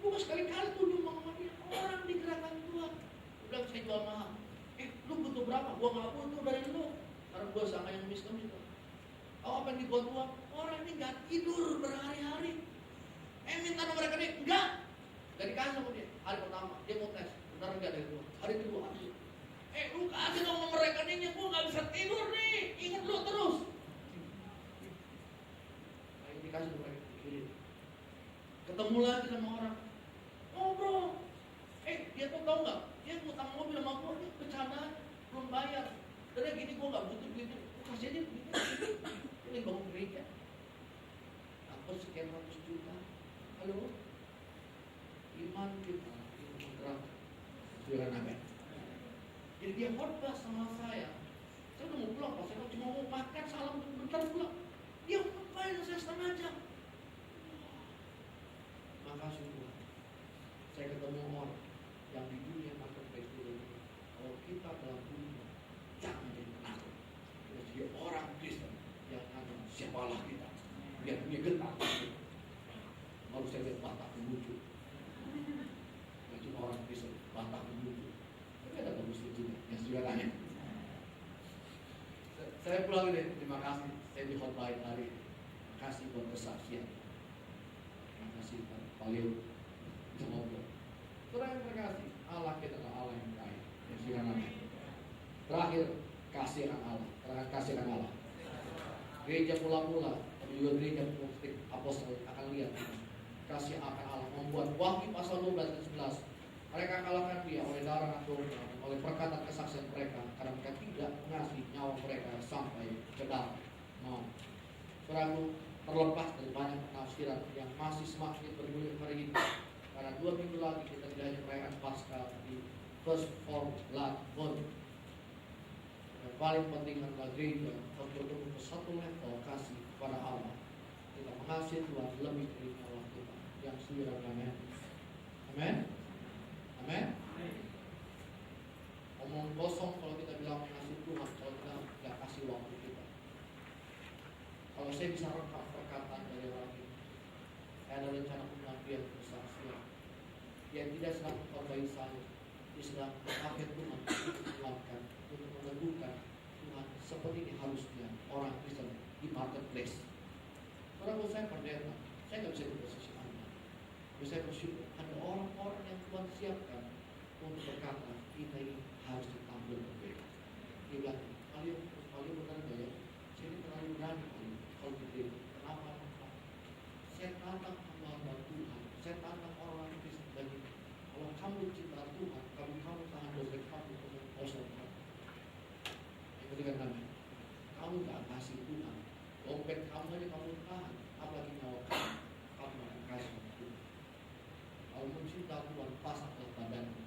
bukan sekali-kali tuh nyumbang sama dia. Orang digerakkan Tuhan. Udah saya jual mahal. Lu butuh berapa? Gua nggak butuh dari lu. Karena gua sama yang miskin juga. Oh, apa yang dibuat Tuhan? Orang ini nggak tidur berhari-hari. Minta nomor rekening, enggak. Dari kasih sama dia. Hari pertama dia mau tes, benar enggak dari Tuhan. Hari kedua ambil. Lu kasih dong nomor rekeningnya, gua nggak bisa tidur nih. Ingat lu terus. Nah, ini dikasih nomor rekening. Ketemu lagi sama orang, ngobrol. Dia tuh tahu nggak? Dia ngutang mobil sama gua, dia bercandaan, belum bayar. Karena gini, gua nggak butuh duit, gua kasih aja duit. Ini bangun gereja. Dapat sekian ratus juta. Halo, iman kita itu bergerak. Sudah amin. Jadi dia khotbah sama saya. Saya udah mau pulang, pas saya cuma mau makan salam bentar pulang. Dia khotbahin saya 1/2 jam. Makasih Tuhan. Saya ketemu orang yang di dunia marketplace ini. Kalau kita dalam dunia, jangan jadi penakut. Kita jadi orang Kristen yang akan siapalah kita. Biar punya getar. Baru saya lihat Batak menuju. Yang cuma orang Kristen, Batak menuju. Tapi ada bagus lucunya, yang sudah tanya. Saya pulang ini, terima kasih. Saya dikhotbahin hari ini. Terima kasih buat kesaksian. Terima kasih Pak Leo. Semoga. Saudara yang terkasih, Allah kita adalah Allah yang baik. Yang sudah tanya. Terakhir, kasih akan Allah. Terakhir, kasih akan Allah. Gereja mula-mula, tapi juga gereja apostol akan lihat. Kasih akan Allah membuat Wahyu pasal 12 dan 11. Mereka kalahkan dia oleh darah naturnya, oleh perkataan kesaksian mereka, karena mereka tidak mengasihi nyawa mereka sampai ke dalam maut. Saudaraku, terlepas dari banyak penafsiran yang masih semakin bergulir hari ini, karena 2 minggu lagi kita tidak hanya merayakan Paskah di First for Blood Month. Yang paling penting adalah gereja untuk bertemu ke satu level kasih kepada Allah. Kita mengasihi Tuhan lebih dari Allah kita yang sudah. Amin. Amin. Amin. Omong kosong kalau kita bilang mengasihi Tuhan, kalau kita tidak kasih waktu kita. Kalau saya bisa rekam perkataan dari orang ini, saya ada rencana pengabdian kesaksian. Dia tidak sedang mengkorbankan saya, dia sedang mengabdi Tuhan melakukan untuk meneguhkan Tuhan seperti ini harusnya orang Kristen di marketplace. Kalau saya pendeta, saya nggak bisa di posisi Anda. Saya bersyukur ada orang-orang yang Tuhan siapkan untuk berkata kita ini harus ditampil berbeda. Dia bilang, kalian benar nggak ya? Saya ini terlalu berani kalau gitu. Kenapa? Saya tantang hamba Tuhan. Saya tantang orang Kristen lagi. Kalau kamu cinta Tuhan, kamu tahan dosa kamu untuk kosong kamu. Yang ketiga namanya, kamu nggak kasih Tuhan. Dompet kamu saja kamu tahan, apalagi nyawa kamu akan kasih Tuhan. Kalau mencinta Tuhan, pasanglah badanmu.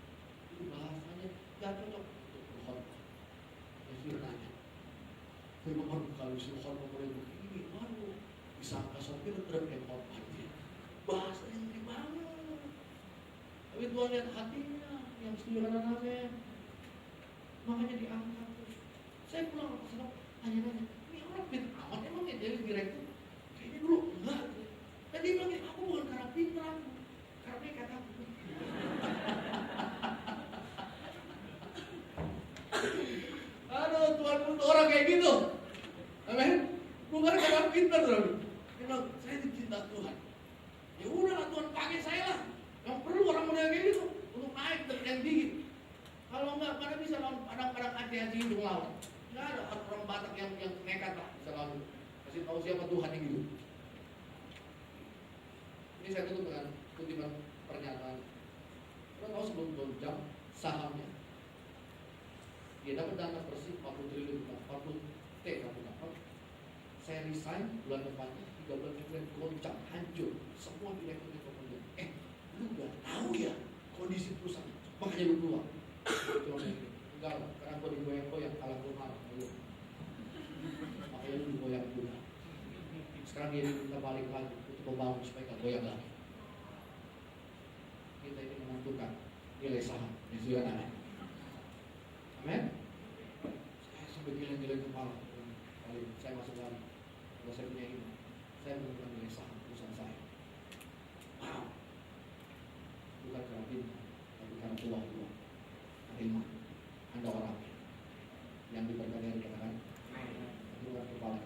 Itu bahasanya gak cocok untuk berkhotbah. Yesus tanya, firman kalau si khotbah mulai begini, waduh, disangka sopir terus yang khotbah. Bahasanya ngeri banget. Tapi Tuhan lihat hatinya, yang setuju dengan amin. Makanya diangkat. Saya pulang ke sana, tanya-tanya, ini orang pintar amat emang ya jadi direktur? Kayaknya dulu enggak. Dan dia bilang, aku bukan karena pintar, karena nekat aku. Aduh, Tuhan butuh orang kayak gitu. Amin. Bukan karena pintar, Tuhan. Dia bilang, saya dicinta Tuhan. Ya udahlah, Tuhan pakai saya lah. Yang perlu orang muda kayak gitu untuk naik ke yang tinggi. Kalau enggak, mana bisa lawan padang-padang hati-hati hidung lawan. Enggak ada orang Batak yang nekat lah bisa lawan. Kasih tahu siapa Tuhan yang gitu. Ini saya tutup dengan kutipan pernyataan. Kita tahu sebelum jam sahamnya dia dapat dana bersih 40 triliun, 40 T kamu dapat. Saya resign bulan depannya 13 triliun goncang hancur semua direktur kemudian. Lu udah tahu ya kondisi perusahaan, makanya lu keluar. Enggak, karena gue digoyang-goyang kalah gue marah. Makanya lu digoyang juga. Sekarang dia minta balik lagi untuk membangun supaya gak goyang lagi. Kita ini menentukan nilai saham. Yesus kan amin. Amin. Saya sampai gila-gila kepala. Kali saya masuk lagi, kalau saya punya ini, saya menentukan nilai saham perusahaan saya. Wow. Bukan karena pintar, tapi karena Tuhan. Terima. Anda orang yang diberkati dari katakan. Bukan kepala.